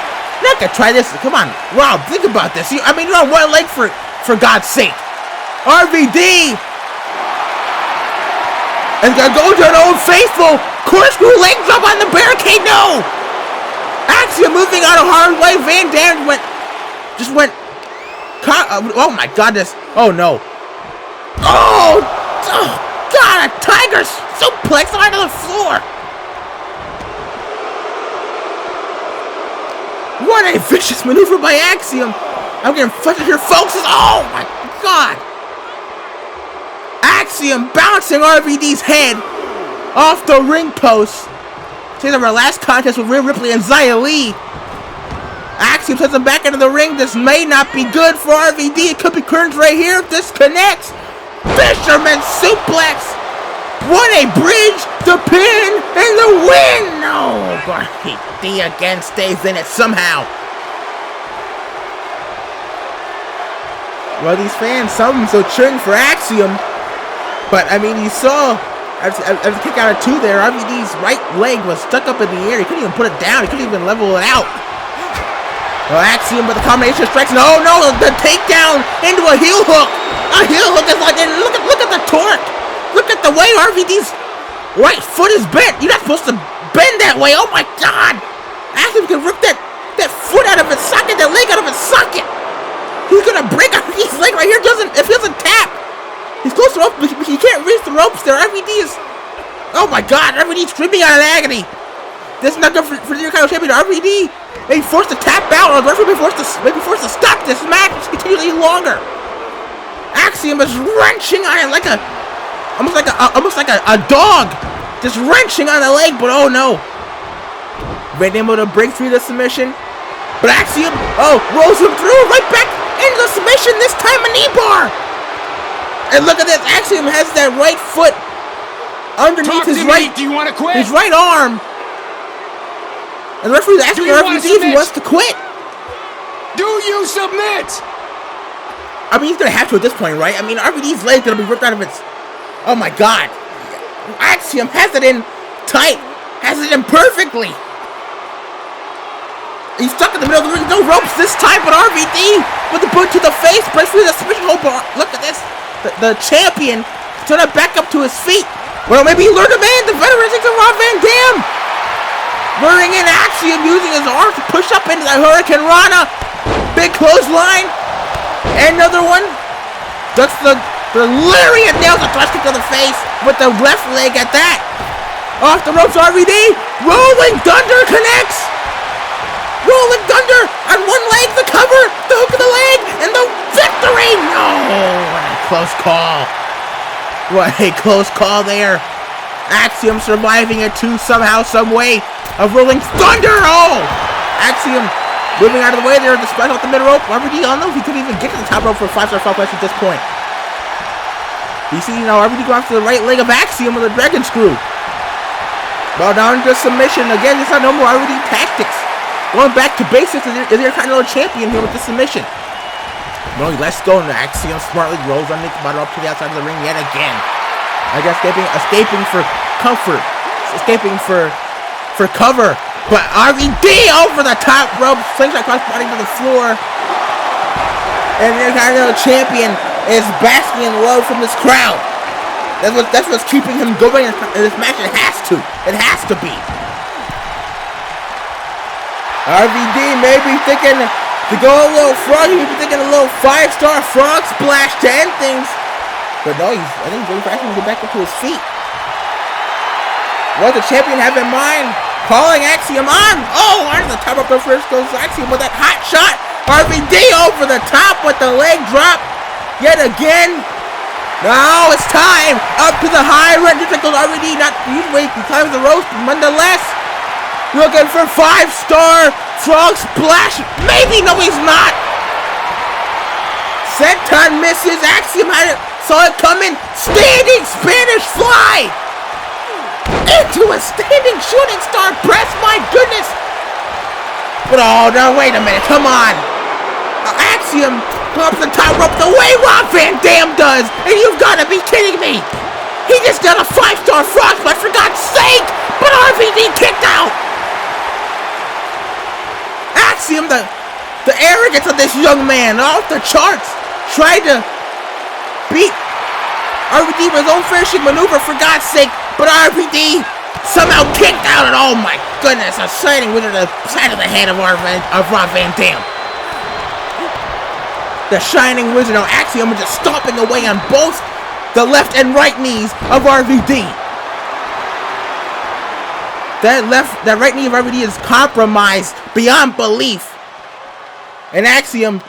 try this. Come on, Rob, think about this. You're on one leg for God's sake. RVD is going to go to an Old Faithful corkscrew leg drop on the barricade. No! Axiom moving out of harm's way. Van Dam went. Oh my goodness. Oh no. Oh God, a tiger suplex onto the floor. What a vicious maneuver by Axiom. I'm getting frustrated here, folks. Oh my God. Axiom bouncing RVD's head off the ring post. Take our last contest with Rhea Ripley and Xia Li. Axiom sends him back into the ring. This may not be good for RVD. It could be curtains right here. Disconnects. Fisherman suplex. What a bridge. The pin and the win. No, RVD again stays in it somehow. Well, these fans, some of them so cheering for Axiom. But, you saw, as a kick out of 2 there, RVD's right leg was stuck up in the air. He couldn't even put it down. He couldn't even level it out. Well, Axiom with the combination of strikes. No, the takedown into a heel hook. A heel hook is like, look at the torque. Look at the way RVD's right foot is bent. You're not supposed to bend that way. Oh my God. Axiom can rip that foot out of its socket, that leg out of its socket. He's gonna break RVD's leg right here. If he doesn't tap. He's close to the rope, but he can't reach the ropes there. RVD is, oh my God, RVD's screaming out in agony. This is not good for the Intercontinental Champion. RVD may be forced to tap out, or the referee may be forced to stop this match continually longer. Axiom is wrenching on it like almost like a dog, just wrenching on the leg. But oh no, Van Dam able to break through the submission, but Axiom rolls him through right back into the submission. This time a knee bar. And look at this, Axiom has that right foot underneath his right. Do you want to quit? His right arm. And the referee's asking RVD if he wants to quit. Do you submit? I mean, he's gonna have to at this point, right? I mean, RVD's leg's gonna be ripped out of its. Oh my God. Axiom has it in tight, has it in perfectly. He's stuck in the middle of the ring, no ropes this time, but RVD with the boot to the face breaks through the submission hold. Look at this. The champion turned back up to his feet. Well, maybe he learned a man. The veteran instincts of Rob Van Dam. Luring in Axiom, using his arms to push up into the Hurricane Rana. Big clothesline. And another one. Ducks the lariat, nails a thrust kick to the face with the left leg at that. Off the ropes, RVD. Rolling Thunder connects. Rolling Thunder on one leg, the cover, the hook of the leg, and the victory! No! What a close call. What a close call there. Axiom surviving it too, somehow, some way, of Rolling Thunder! Oh! Axiom moving out of the way there, despite off the mid rope. RVD, I don't know if he could even get to the top rope for a 5-star fall at this point. You see, RVD going after the right leg of Axiom with a dragon screw. Well, down into submission. Again, it's not no more RVD tactics. Going back to basics, is there kind of a champion here with the submission? No, he lets go, and Axiom smartly rolls underneath the bottom up to the outside of the ring yet again. Like escaping for comfort, escaping for cover. But RVD over the top rope, slingshot crossbody to the floor. And the Intercontinental Champion is basking in love from this crowd. That's what's keeping him going in this match. It has to be. RVD may be thinking to go a little froggy, maybe thinking a little 5-star frog splash to end things. But no, I think Joey Fashion will get back up to his feet. What does the champion have in mind? Calling Axiom on. Oh, on the top of the first goes Axiom with that hot shot. RVD over the top with the leg drop. Yet again. Now it's time. Up to the high red. Just like goes RVD. Not usually he climbs the ropes, but nonetheless. Looking for 5-star frog splash. Maybe. No, he's not. Senton misses. Axiom saw it coming. Standing Spanish fly. Into a standing shooting star press. My goodness. But oh, no, wait a minute. Come on. Axiom comes the top rope the way Rob Van Dam does. And you've got to be kidding me. He just got a 5-star frog splash for God's sake. But RVD kicked out. Axiom, the arrogance of this young man, off the charts, tried to beat RVD with his own finishing maneuver for God's sake, but RVD somehow kicked out, and oh my goodness, a Shining Wizard to the side of the head of Rob Van Dam. The Shining Wizard, now Axiom is just stomping away on both the left and right knees of RVD. That right knee of RVD is compromised beyond belief. And Axiom,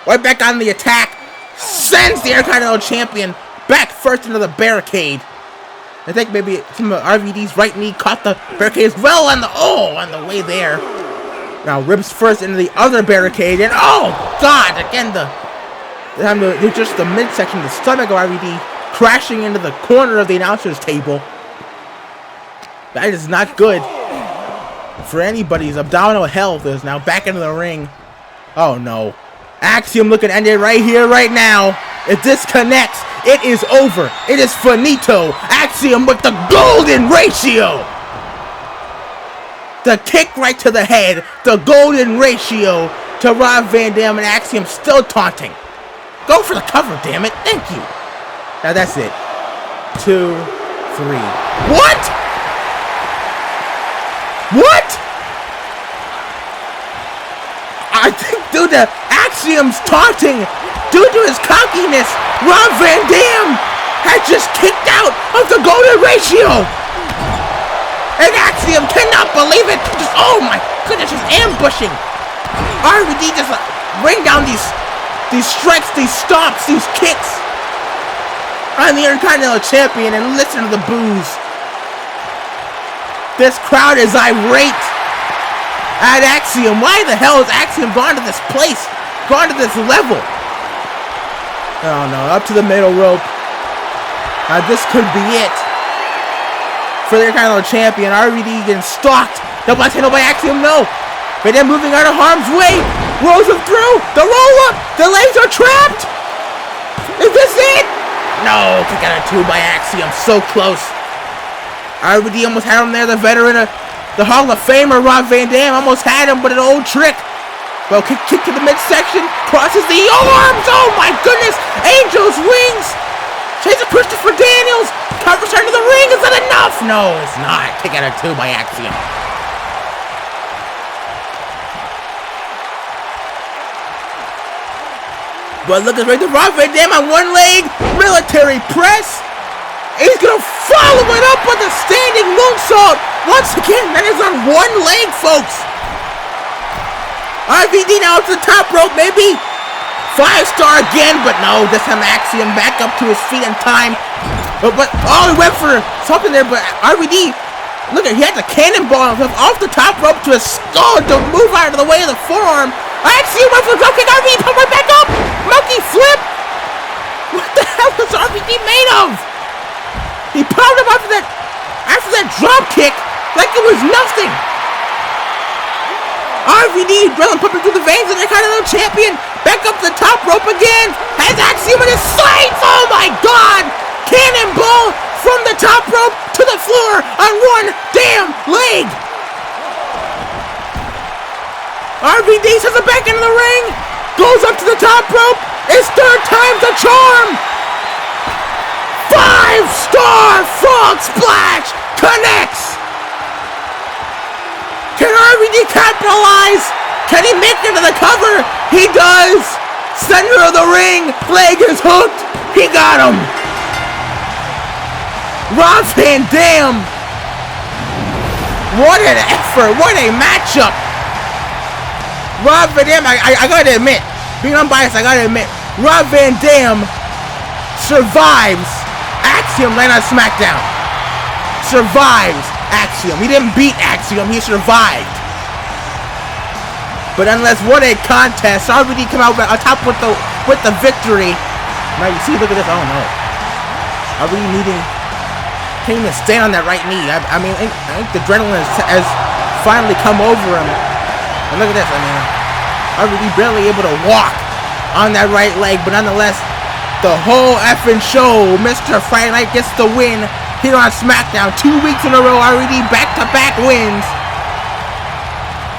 right back on the attack, sends the Intercontinental Champion back first into the barricade. I think maybe some of RVD's right knee caught the barricade as well on the way there. Now rips first into the other barricade, and oh God, again just the midsection, the stomach of RVD crashing into the corner of the announcer's table. That is not good for anybody's abdominal health. Is now back into the ring. Oh no. Axiom looking to end it right here, right now. If this connects, it is over. It is finito. Axiom with the golden ratio. The kick right to the head. The golden ratio to Rob Van Dam, and Axiom still taunting. Go for the cover, damn it. Thank you. Now that's it. 2, 3. What? What? I think due to Axiom's taunting, due to his cockiness, Rob Van Dam had just kicked out of the golden ratio. And Axiom cannot believe it. Just, oh my goodness, just ambushing. RVD just bring down these strikes, these stomps, these kicks on the Intercontinental Champion, and listen to the boos. This crowd is irate at Axiom. Why the hell has Axiom gone to this place? Gone to this level? Oh no, up to the middle rope. This could be it for the Intercontinental Champion. RVD getting stalked. Nobody by Axiom, no. But then moving out of harm's way. Rolls him through. The roll up. The legs are trapped. Is this it? No, kick out of 2 by Axiom. So close. RVD almost had him there. The veteran, the Hall of Famer, Rob Van Dam, almost had him, but an old trick. Well, kick to the midsection. Crosses the arms. Oh my goodness. Angel's wings. Chase of Christopher Daniels. Covers her to the ring. Is that enough? No, it's not. Kick out of 2 by Axiom. But look at right there, Rob Van Dam on one leg, military press. He's gonna follow it up with a standing moonsault. Once again, that is on one leg, folks. RVD now up to the top rope, maybe 5-star again, but no, this time Axiom back up to his feet in time. But oh, he went for something there, but RVD, look at, he had the cannonball himself off the top rope to his skull to move out of the way of the forearm. Axiom went for the drop kick. RVD put right back up. Monkey flip. What the hell was RVD made of? He powered him after that drop kick like it was nothing. RVD adrenaline pumping through the veins of the Intercontinental Champion. Back up the top rope again. Has Axiom in his sights. Oh my God! Cannonball from the top rope to the floor on one damn leg. RVD sends it back into the ring. Goes up to the top rope. It's 3rd time's the charm. 5-star frog splash connects. Can RVD capitalize? Can he make it to the cover? He does. Center of the ring. Leg is hooked. He got him. Rob Van Dam. What an effort. What a matchup. Rob Van Dam, I gotta admit, being unbiased, I gotta admit, Rob Van Dam survives Axiom land on SmackDown. Survives Axiom. He didn't beat Axiom, he survived. But nonetheless, what a contest. RVD come out on top with the victory. Now you see, look at this. Oh no. RVD can't even stand on that right knee. I mean, I think the adrenaline has finally come over him. And look at this, I mean, RVD barely able to walk on that right leg, but nonetheless, the whole effing show, Mr. Friday Night gets the win here on SmackDown. 2 weeks in a row, RVD back-to-back wins.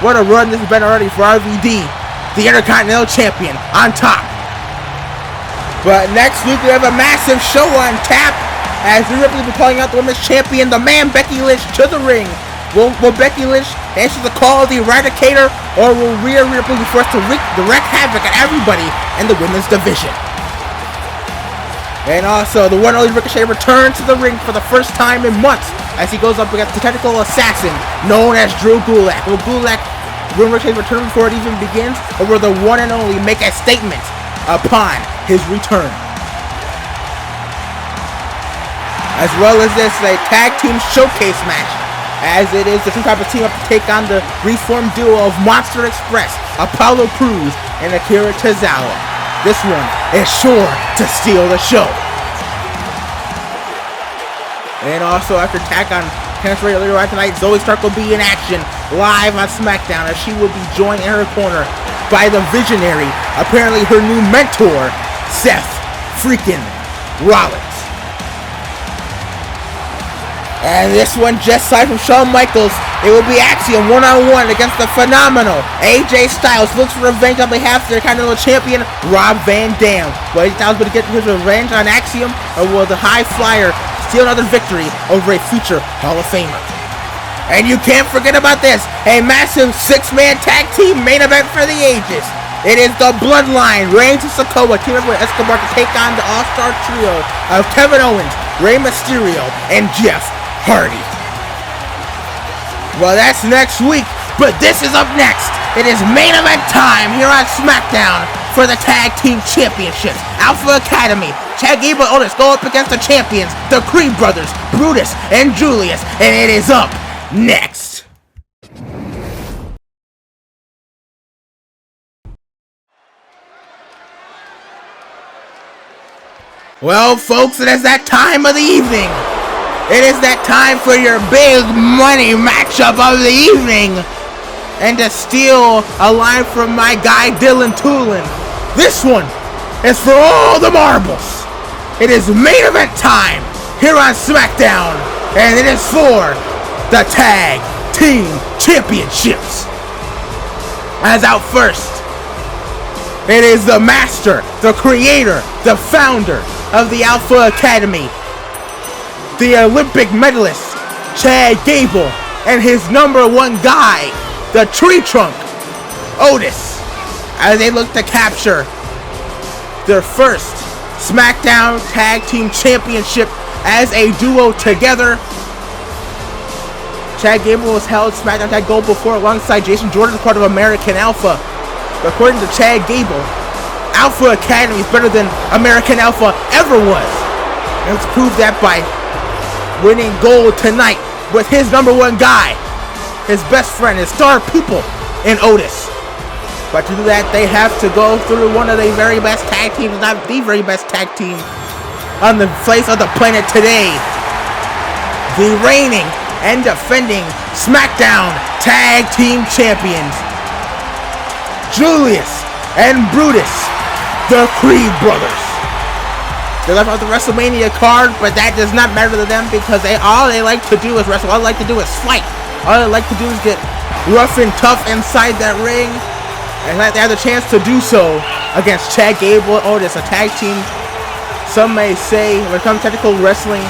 What a run this has been already for RVD, the Intercontinental Champion, on top. But next week, we have a massive show on tap, as Rhea Ripley will be calling out the Women's Champion, the man Becky Lynch, to the ring. Will Becky Lynch answer the call of the Eradicator, or will Rhea Ripley be forced to wreak havoc at everybody in the women's division? And also, the one and only Ricochet returns to the ring for the first time in months as he goes up against the technical assassin known as Drew Gulak. Will Gulak win Ricochet's return before it even begins, or will the one and only make a statement upon his return? As well as this, a tag team showcase match, as it is the two type of team up to take on the reformed duo of Monster Express, Apollo Crews and Akira Tozawa. This one is sure to steal the show. And also, after attack on Candice LeRae later on tonight, Zoe Stark will be in action live on SmackDown, as she will be joined in her corner by the Visionary, apparently her new mentor, Seth freaking Rollins. And this one, just aside from Shawn Michaels, it will be Axiom one-on-one against the phenomenal AJ Styles. Looks for revenge on behalf of their Intercontinental Champion, Rob Van Dam. Will AJ Styles be able to get his revenge on Axiom, or will the High Flyer steal another victory over a future Hall of Famer? And you can't forget about this, a massive 6-man tag team main event for the ages. It is the Bloodline, Reigns and Sikoa, team up with Escobar to take on the all-star trio of Kevin Owens, Rey Mysterio, and Jeff Hardy. Well, that's next week, but this is up next. It is main event time here on SmackDown for the Tag Team Championships. Alpha Academy, Chad Gable and Otis go up against the champions, the Creed brothers, Brutus and Julius, and it is up next. Well, folks, it is that time of the evening. It is that time for your big money matchup of the evening. And to steal a line from my guy Dylan Toolin, this one is for all the marbles. It is main event time here on SmackDown, and it is for the Tag Team Championships. As out first, it is the master, the creator, the founder of the Alpha Academy, the Olympic medalist, Chad Gable, and his #1 guy, the Tree Trunk, Otis, as they look to capture their first SmackDown Tag Team Championship as a duo together. Chad Gable has held SmackDown Tag Gold before alongside Jason Jordan as part of American Alpha. But according to Chad Gable, Alpha Academy is better than American Alpha ever was. And let's prove that by winning gold tonight with his #1 guy, his best friend, his star pupil in Otis. But to do that, they have to go through one of the very best tag teams, not the very best tag team on the face of the planet today. The reigning and defending SmackDown Tag Team Champions, Julius and Brutus, the Creed brothers. They left out the WrestleMania card, but that does not matter to them because all they like to do is wrestle. All they like to do is fight. All they like to do is get rough and tough inside that ring. And they have the chance to do so against Chad Gable and Otis, a tag team. Some may say, when it comes to technical wrestling,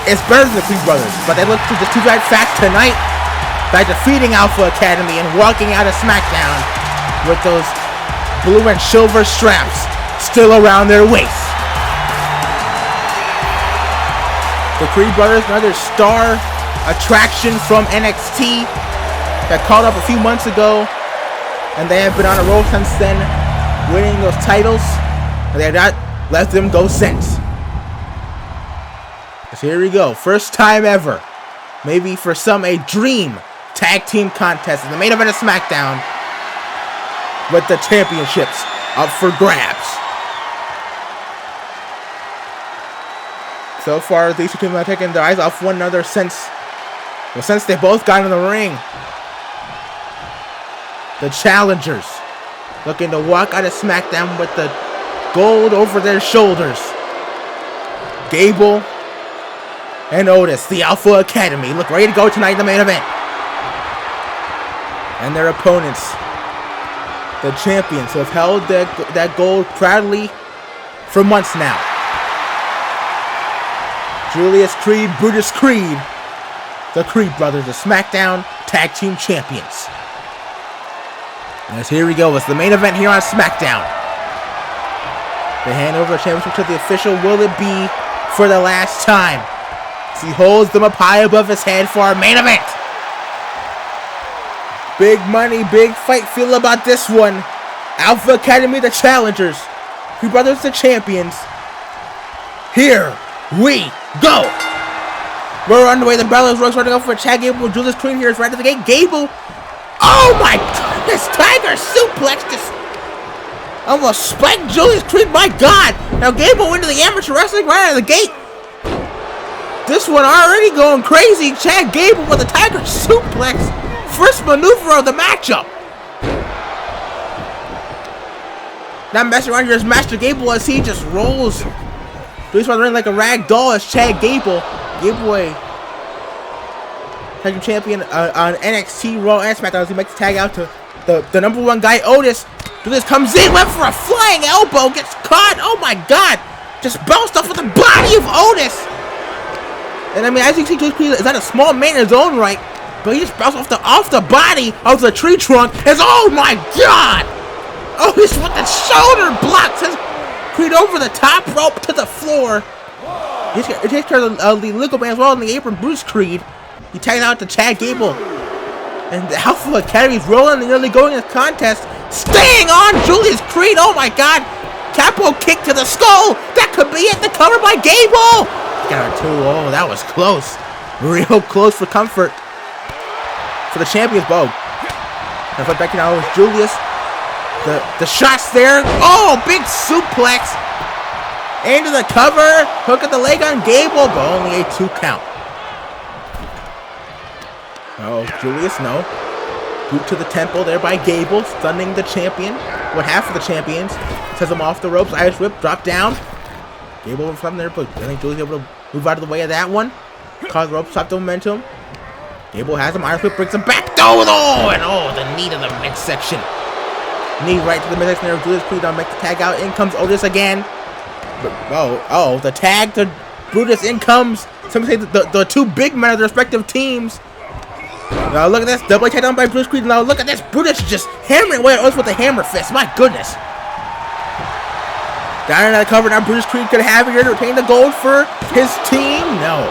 it's better than the Creed brothers. But they look to just do that fact tonight by defeating Alpha Academy and walking out of SmackDown with those blue and silver straps still around their waist. The Creed brothers, another star attraction from NXT that called up a few months ago, and they have been on a roll since then, winning those titles, and they have not let them go since. So here we go, first time ever, maybe for some a dream tag team contest in the main event of SmackDown, with the championships up for grabs. So far, these two teams have taken their eyes off one another since they both got in the ring. The challengers looking to walk out of SmackDown with the gold over their shoulders. Gable and Otis, the Alpha Academy, look ready to go tonight in the main event. And their opponents, the champions, who have held that gold proudly for months now. Julius Creed, Brutus Creed, the Creed brothers, the SmackDown Tag Team Champions. And here we go, it's the main event here on SmackDown. They hand over the championship to the official. Will it be for the last time? As he holds them up high above his head for our main event. Big money, big fight feel about this one. Alpha Academy, the challengers. Creed brothers, the champions. Here we go. We're underway. The Bellows Rogues running up for Chad Gable. Julius Creed here is right at the gate. Gable. Oh my goodness. Tiger suplex just almost spiked Julius Creed. My God. Now Gable into the amateur wrestling right out of the gate. This one already going crazy. Chad Gable with a Tiger suplex. First maneuver of the matchup. Now messing around here is Master Gable as he just rolls. He's running like a rag doll as Chad Gable. Gable, a tag team champion on NXT Raw and SmackDown, as he makes the tag out to the #1 guy, Otis. Julius comes in, went for a flying elbow, gets caught. Oh my God. Just bounced off with the body of Otis. And I mean, as you can see, Julius Creed is not a small man in his own right. But he just bounced off the body of the tree trunk. Oh my God! Otis with the shoulder block sends Creed over the top rope to the floor. He takes care of the legal man as well in the apron. Bruce Creed. He tags out to Chad Gable. And the Alpha Academy's rolling and nearly going in the contest. Staying on Julius Creed. Oh my God. Capo kick to the skull. That could be it. The cover by Gable. Got her too. Oh, that was close. Real close for comfort. For the champion's bow. Now flip back now with Julius. The shots there. Oh, big suplex. Into the cover. Hook at the leg on Gable, but only a 2 count. Oh, Julius, no. Boot to the temple there by Gable, stunning the champion. Well, half of the champions. Sends him off the ropes. Irish whip, drop down. Gable from there, but I think Julius able to move out of the way of that one. Cause the rope, stop the momentum. Gable has him. Irish whip brings him back. Oh, and the knee to the midsection. Knee right to the midsection there. Julius Creed makes the tag out. In comes Otis again. But, the tag to Brutus. In comes. Some say the 2 big men of the respective teams. Now look at this, double takedown by Bruce Creed. Now look at this, Brutus just hammering away at Otis with a hammer fist. My goodness. Down in the cover, now Bruce Creed could have it here to retain the gold for his team. No.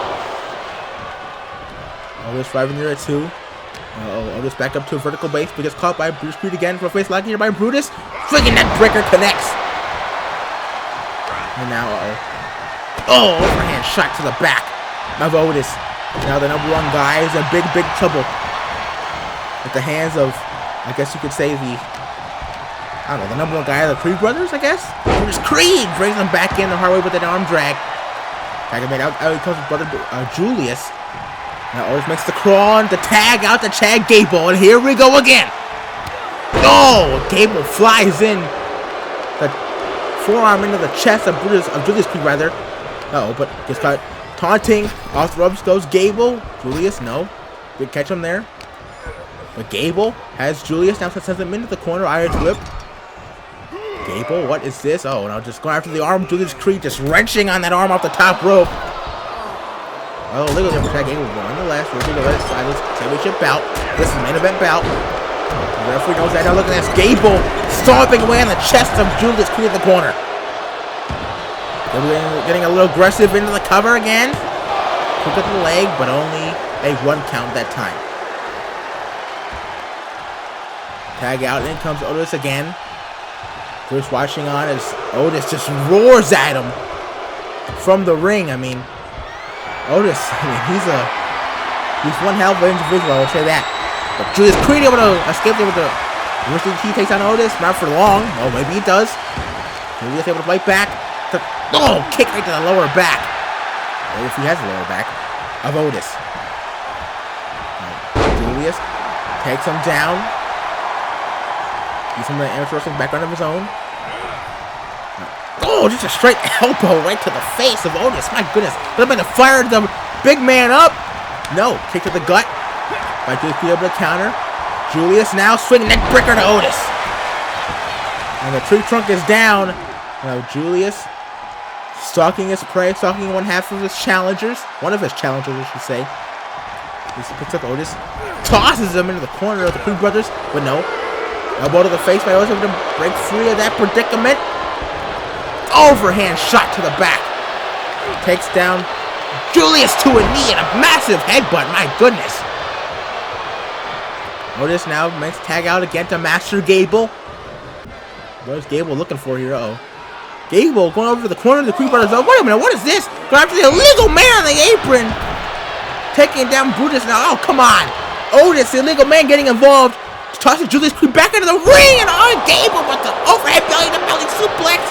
Otis 5-2. Otis back up to a vertical base, but gets caught by Bruce Creed again for a face lock here by Brutus. Freaking neck breaker connects. And now, overhand shot to the back of Otis. Now the #1 guy is in big trouble at the hands of, I guess you could say the #1 guy of the Creed brothers, I guess? Bruce Creed brings him back in the hard way with an arm drag. Tag made out comes his brother Julius. Now Otis makes the crawl and the tag out to Chad Gable, and here we go again. Oh, Gable flies in the forearm into the chest of Julius Creed rather. But gets caught. Taunting, off the ropes goes Gable. Julius, no. Good catch him there. But Gable has Julius now, sends him into the corner. Irish whip. Gable, what is this? Oh, now just going after the arm. Julius Creed just wrenching on that arm off the top rope. Oh, look at him. Gable nonetheless. We're going to let it slide this championship bout. This is the main event bout. The referee knows that. Now look at this. Gable stomping away on the chest of Julius Creed in the corner. Getting a little aggressive into the cover again. Hook at the leg, but only a 1 count that time. Tag out, in comes Otis again. Bruce watching on as Otis just roars at him from the ring. I mean, Otis, he's one hell of an individual, I would say that. But Julius Creed able to escape there with the he takes on Otis, not for long. Oh, maybe he does. Julius able to fight back. Kick right to the lower back. Or if he has the lower back of Otis. Julius takes him down. He's from the amateur wrestling background of his own. Just a straight elbow right to the face of Otis. My goodness. Could have been to fire the big man up. No. Kick to the gut by Julius Creed able to counter. Julius now swinging neck breaker to Otis. And the tree trunk is down. Now Julius stalking his prey, stalking one of his challengers, I should say. He picks up Otis, tosses him into the corner of the Creed brothers, but no. Elbow to the face by Otis, able to break free of that predicament. Overhand shot to the back. Takes down Julius to a knee and a massive headbutt, my goodness. Otis now makes tag out again to Master Gable. What is Gable looking for here? Gable going over to the corner of the Creed brothers. Wait a minute, what is this? Going after the illegal man on the apron. Taking down Brutus now. Come on. Otis, the illegal man, getting involved. Tosses Julius Creed back into the ring. And Gable with the overhead belly to belly suplex.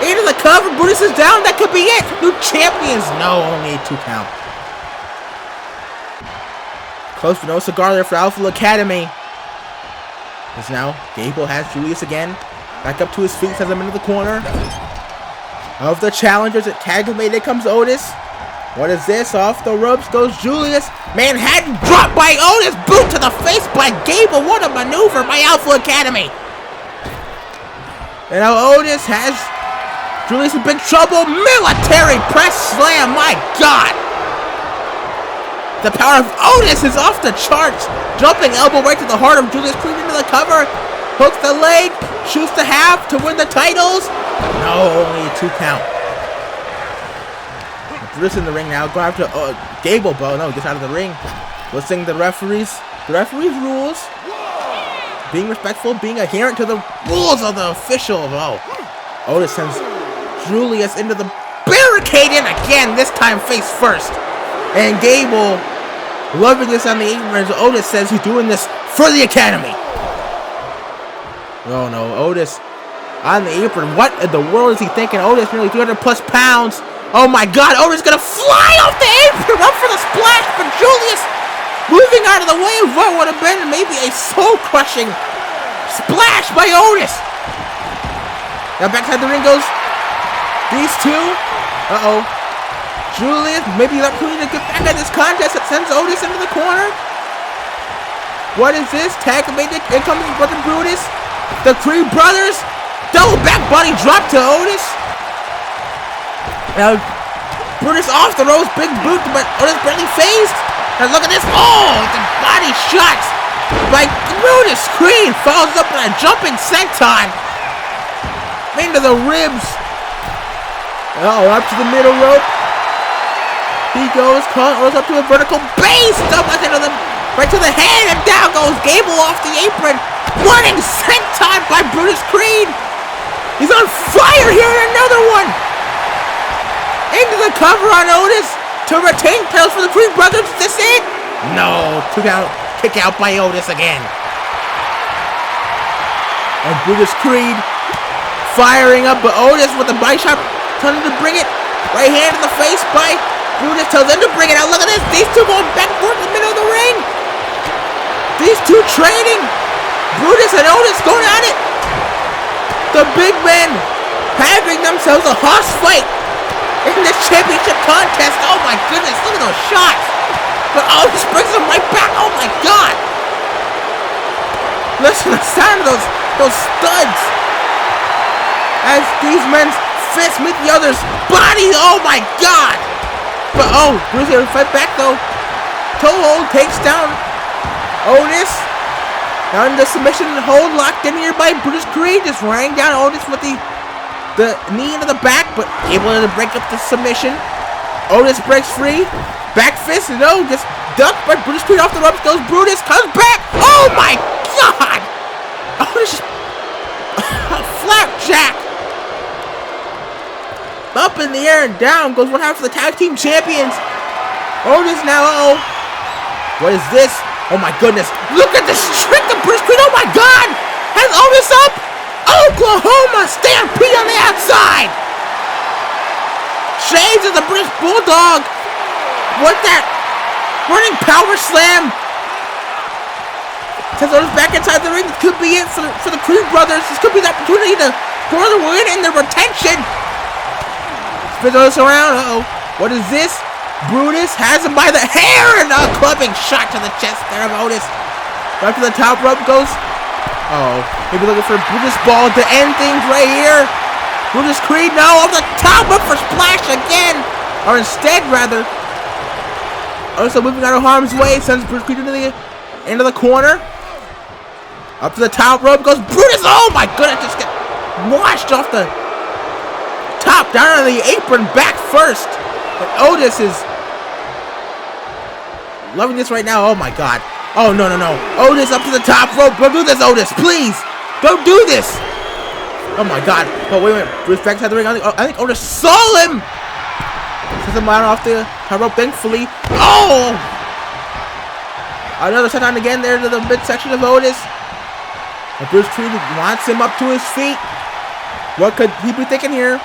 Into the cover. Brutus is down. That could be it. New champions. No, only a 2 count. Close for no cigar there for Alpha Academy. As now Gable has Julius again. Back up to his feet. Sends him into the corner of the challengers at tag made. There comes Otis. What is this? Off the ropes goes Julius. Manhattan drop by Otis. Boot to the face by Gable. What a maneuver by Alpha Academy. And now Otis has Julius in big trouble. Military press slam. My God. The power of Otis is off the charts. Jumping elbow right to the heart of Julius Creed into the cover. Hooks the leg. Shoots the half to win the titles. No, only a 2 count. Brutus in the ring now. Go after Gable, but no, gets out of the ring. Listening to the referees. The referees' rules. Being respectful, being adherent to the rules of the official. Oh, Otis sends Julius into the barricade in again, this time face first. And Gable loving this on the apron. Otis says he's doing this for the Academy. Oh no, Otis on the apron. What in the world is he thinking? Otis nearly 300 plus pounds. Oh my God, Otis gonna fly off the apron, up for the splash, but Julius moving out of the way of what would have been maybe a soul-crushing splash by Otis. Now backside the ring goes these two. Julius, maybe an opportunity to get back at this contest that sends Otis into the corner. What is this? Tag made it. Here comes his brother Brutus. The Creed brothers. Double back body drop to Otis. Now, Brutus off the ropes, big boot, but Otis barely phased. Now look at this. Oh, the body shots by Brutus. Creed follows up on a jumping senton into the ribs. Oh, up to the middle rope. He goes, goes up to a vertical base. Right to the head, and down goes Gable off the apron. Running senton by Brutus Creed. He's on fire here in another one. Into the cover on Otis to retain titles for the Creed brothers. Is this it? No, kick out by Otis again. And Brutus Creed firing up, but Otis with the body shot, turning to bring it. Right hand in the face by Brutus, tells them to bring it out. Look at this. These two going back and forth in the middle of the ring. These two trading. Brutus and Otis going at it. The big men having themselves a hoss fight in this championship contest. Oh my goodness, look at those shots. But Otis brings them right back. Oh my God. Listen to the sound of those studs. As these men's fists meet the other's bodies. Oh my God. But Brutus here to fight back though. Toe hold takes down Otis. Now in the submission hold locked in here by Brutus Creed. Just running down Otis with the knee into the back, but able to break up the submission. Otis breaks free. Back fist, no, gets ducked by Brutus Creed off the ropes. Goes Brutus, comes back. Oh my God! Otis just flapjack. Up in the air and down goes one half for the tag team champions. Otis now, what is this? Oh my goodness. Look at the strength of Brutus Creed. Oh my God! Has Otis up? Oklahoma Stampede on the outside. Shades of the British Bulldog. What that running power slam. Sends Otis back inside the ring. This could be it for the Creed brothers. This could be the opportunity to further win in their retention. Spins Otis around. What is this? Brutus has him by the hair and a clubbing shot to the chest there of Otis. Right to the top rope goes. Maybe looking for Brutus ball to end things right here. Brutus Creed now on the top rope for splash again. Or instead, rather. Also moving out of harm's way. Sends Brutus Creed into the corner. Up to the top rope goes Brutus. Oh my goodness. Just get washed off the top. Down on the apron. Back first. And Otis is loving this right now. Oh my God. Oh no. Otis up to the top rope. Don't do this, Otis. Please. Don't do this. Oh my God. Oh wait. Bruce back inside the ring. I think Otis saw him. Sends him out off the top rope, thankfully. Oh! Another set on again there to the midsection of Otis. And Bruce Creed wants him up to his feet. What could he be thinking here?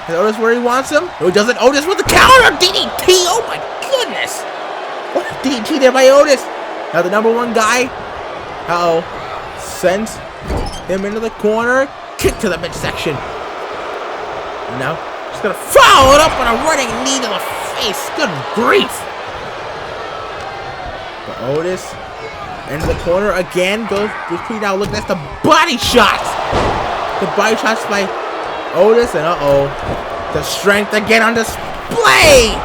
Is Otis where he wants him? No, he doesn't. Otis with the counter DDT. Oh my goodness. What a DDT there by Otis. Now the number one guy. Sends him into the corner. Kick to the midsection. Now, just gonna follow it up with a running knee to the face. Good grief. But Otis into the corner again. Goes Bruce Creed now. Look, that's the body shots. The body shots by Otis, and the strength again on display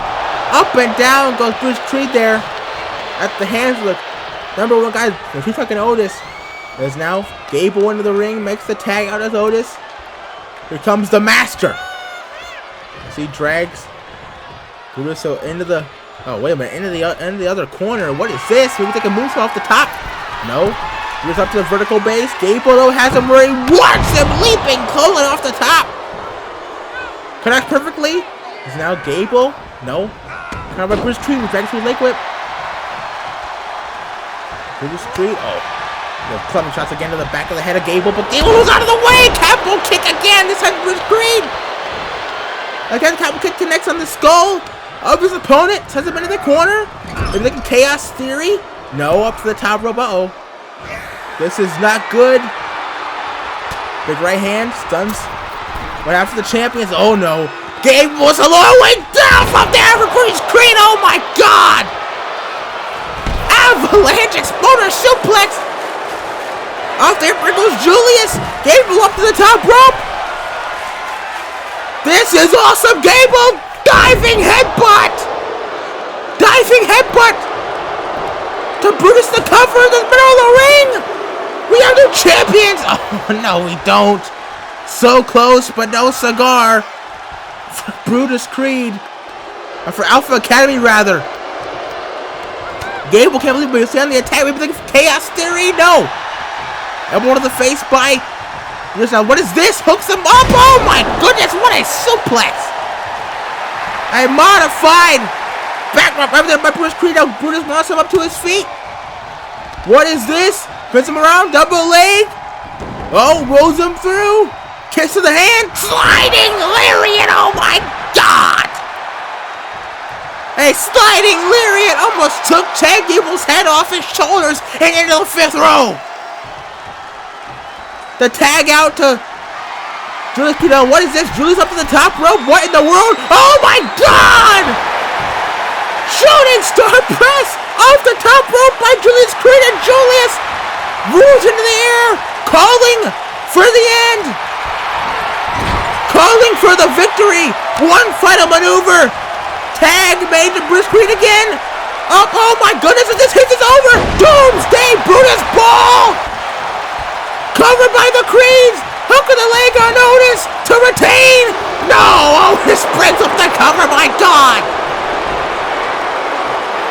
Up and down goes Bruce Creed there. At the hands of the #1 guy. He's fucking Otis. There's now Gable into the ring. Makes the tag out as Otis. Here comes the Master. As he drags Brutus into the... Oh, wait a minute. Into the other corner. What is this? Maybe they can move off the top. No. Brutus up to the vertical base. Gable, though, has him where he wants him leaping. Colin off the top. Connects perfectly. Is now Gable. No. Kind of by Bruce Creed. Drags through leg whip. Bruce Creed. Oh. The clubbing shots again to the back of the head of Gable. But Gable was out of the way. Capo kick again. This time Bruce Creed. Again, Capo kick connects on the skull of his opponent. Sends him into the corner. Maybe like a Chaos Theory. No, up to the top rope. Uh-oh. This is not good. Big right hand. Stuns. Right after the champions. Oh, no. Gable was a long way down from there for Bruce Creed. Oh, my God. Avalanche Exploder Suplex. Off there goes Julius. Gable up to the top rope. This is awesome. Gable. Diving headbutt! Diving headbutt! To Brutus the cover in the middle of the ring! We are new champions! Oh, no, we don't. So close, but no cigar. For Brutus Creed. Or for Alpha Academy, rather. Gable can't believe we're on the attack. Maybe like Chaos Theory? No. Elbow to the face by... What is this? Hooks him up! Oh, my goodness! What a suplex! A modified backdrop right there by Bruce Creed. Now Brutus wants him up to his feet. What is this? Spins him around, double leg. Oh, rolls him through. Kiss to the hand. Sliding lariat. Oh my God. A sliding lariat almost took Chad Gable's head off his shoulders and into the 5th row. The tag out to Julius Creed. What is this? Julius up to the top rope. What in the world? Oh my God! Shooting star press off the top rope by Julius Creed, and Julius moves into the air, calling for the end. Calling for the victory. One final maneuver. Tag made to Bruce Creed again. Up. Oh my goodness. If this hit is over. Doomsday Brutus Ball. Covered by the Creeds. Hook of the leg on Otis to retain. No, Otis breaks up the cover. My God.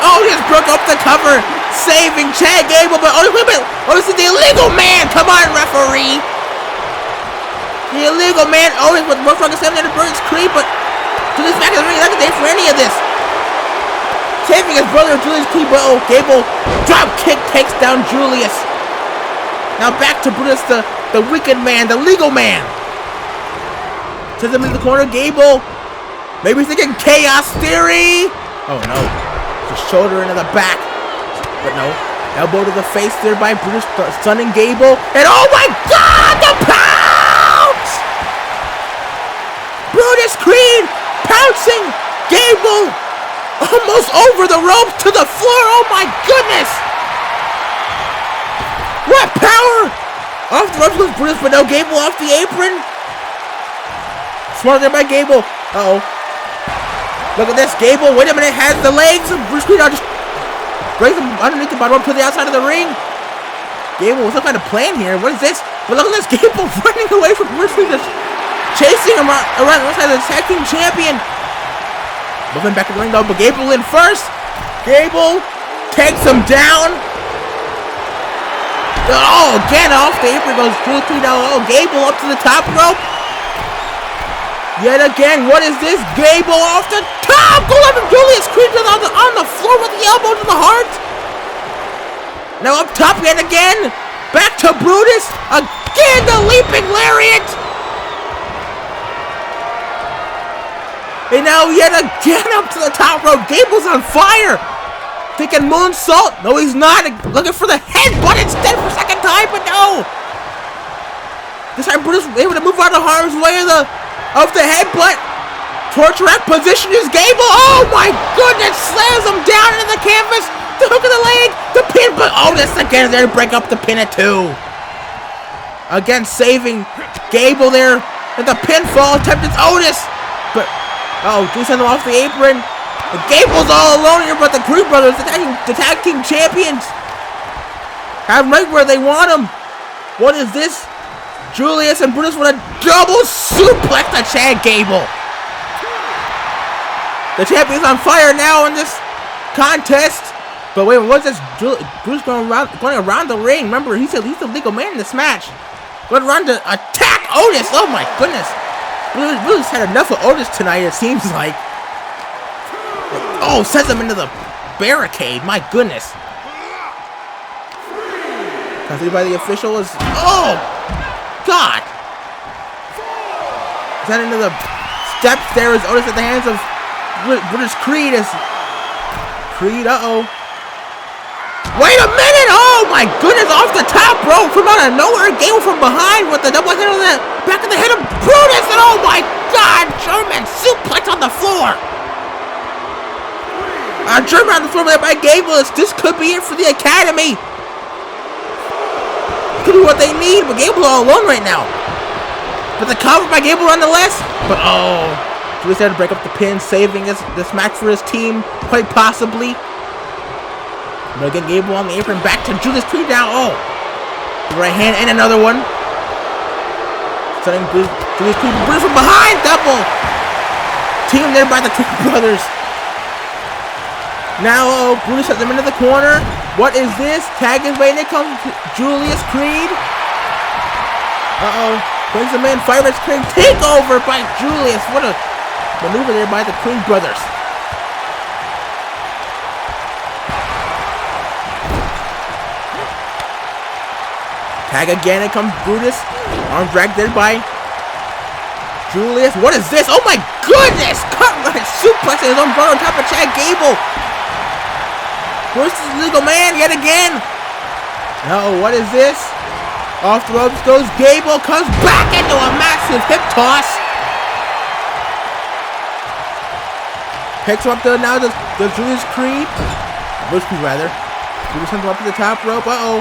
Otis broke up the cover, saving Chad Gable. But Otis is the illegal man. Come on, referee. The illegal man. Otis with more fucking 700 Brutus Creed, but Julius back in the ring. Not a day for any of this. Saving his brother Julius Creed, but Gable drop kick takes down Julius. Now back to Brutus, the wicked man, the legal man. Sends him in the corner. Gable. Maybe he's thinking Chaos Theory. Oh no. Just shoulder into the back. But no. Elbow to the face there by Brutus, stunning Gable. And oh my God, the pounce! Brutus Creed pouncing Gable almost over the rope to the floor. Oh my goodness! What power! Off the ropes with Brutus, but no, Gable off the apron. Smart there by Gable. Uh-oh. Look at this, Gable. Wait a minute, has the legs of Bruce Creed. Just brings him underneath the bottom rope to the outside of the ring. Gable, what's some kind of plan here? What is this? But look at this, Gable running away from Bruce Creed, just chasing him around the outside of the tag team champion. Moving back to the ring though, but Gable in first. Gable takes him down. Oh, again off the apron goes Bruce Creed. Oh, Gable up to the top rope. Yet again, what is this? Gable off the top. Go up and Julius Creed on the floor with the elbow to the heart. Now up top yet again. Back to Brutus. Again, the leaping lariat. And now yet again up to the top rope. Gable's on fire. Thinking moonsault. No, he's not. Looking for the headbutt instead for a second time, but no. This time Brutus was able to move out of harm's way of the headbutt. Torch rack position is Gable. Oh my goodness. Slams him down into the canvas. The hook of the leg. The pin. But oh, this again is there to break up the pin at 2. Again, saving Gable there. And the pinfall attempt is Otis. But, oh, Julius sends him off the apron. Gable's all alone here, but the Creed brothers, the tag team champions, have him right where they want him. What is this? Julius and Brutus with a double suplex to Chad Gable. The champion's on fire now in this contest. But wait, what's this? Bruce going around the ring. Remember, he's the legal man in this match. Going around to attack Otis. Oh my goodness. Bruce had enough of Otis tonight, it seems like. Oh, sends him into the barricade. My goodness. Counted by the official is... Oh, God. Sent into the steps there is Otis at the hands of British Creed. Creed, uh-oh. Wait a minute! Oh my goodness, off the top rope from out of nowhere. Gable from behind with the double hit on the back of the head of Brutus. And oh my God, German suplex on the floor. German on the floor by Gable. This could be it for the Academy. Could be what they need, but Gable's all alone right now. But the cover by Gable nonetheless. But oh, Julius had to break up the pin, saving this match for his team, quite possibly. But again, Gable on the apron, back to Julius Creed now. Oh, the right hand and another one. Sending Julius Creed from behind, double. Team there by the Creed brothers. Now, Brutus has them into the corner. What is this? Tag is waiting. It comes Julius Creed. Brings him in. Fire Creed takeover by Julius. What a maneuver there by the Creed brothers. Tag again. It comes Brutus. Arm dragged there by Julius. What is this? Oh my goodness! Cut right suplexing his own brother on top of Chad Gable. Bruce is legal man yet again. No, what is this? Off the ropes goes Gable. Comes back into a massive hip toss. Picks him up to now the Julius Creed. Bruce Creed rather. Bruce sends him up to the top rope. Uh-oh.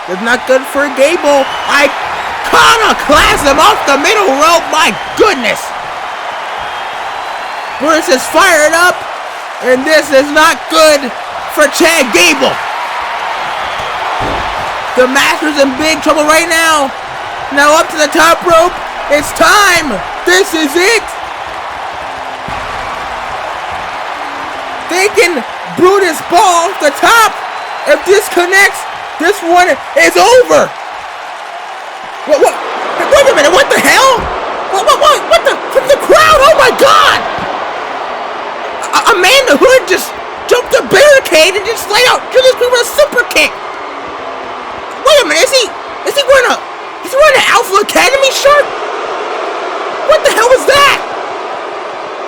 That's not good for Gable. Iconoclasm off the middle rope. My goodness. Bruce is fired up. And this is not good for Chad Gable. The Master's in big trouble right now. Now up to the top rope. It's time. This is it. Thinking Brutus ball off the top. If this connects, this one is over. What? Wait a minute. What the hell? What the? From the crowd. Oh my God. Amanda Hood just jumped the barricade and just laid out Julius Creed with a super kick. Wait a minute, is he wearing an Alpha Academy shirt? What the hell was that?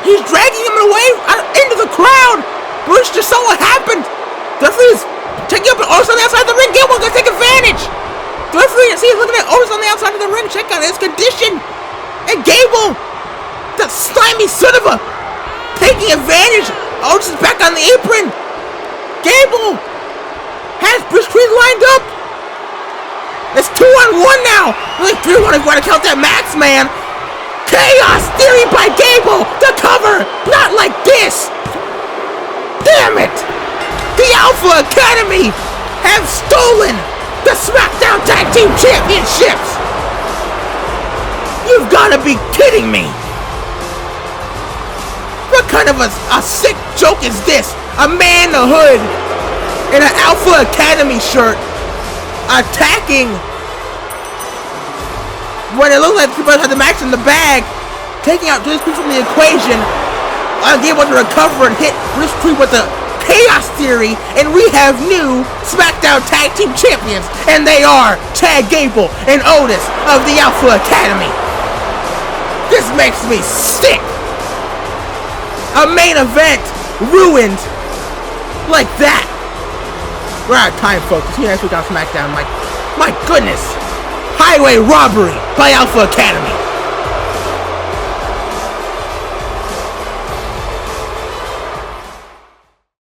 He's dragging him away into the crowd. Bruce just saw what happened. The referee is checking up Otis on the outside of the ring. Gable's gonna take advantage. The referee is looking at Otis on the outside of the ring, check out his condition. And Gable, that slimy son of a, taking advantage. Otis is back on the apron. Gable has Bruce Creed lined up. It's 2-on-1 now. Only 3-1 if you want to count that Max man. Chaos Theory by Gable. The cover. Not like this. Damn it. The Alpha Academy have stolen the SmackDown Tag Team Championships. You've got to be kidding me. What kind of a sick joke is this? A man in a hood in an Alpha Academy shirt attacking when it looked like people had the match in the bag, taking out Julius Creed from the equation, able to recover and hit Bruce Creed with the Chaos Theory, and we have new SmackDown Tag Team Champions, and they are Chad Gable and Otis of the Alpha Academy. This makes me sick. A main event ruined like that. We're out of time, folks. See you next week on SmackDown. My goodness. Highway robbery by Alpha Academy.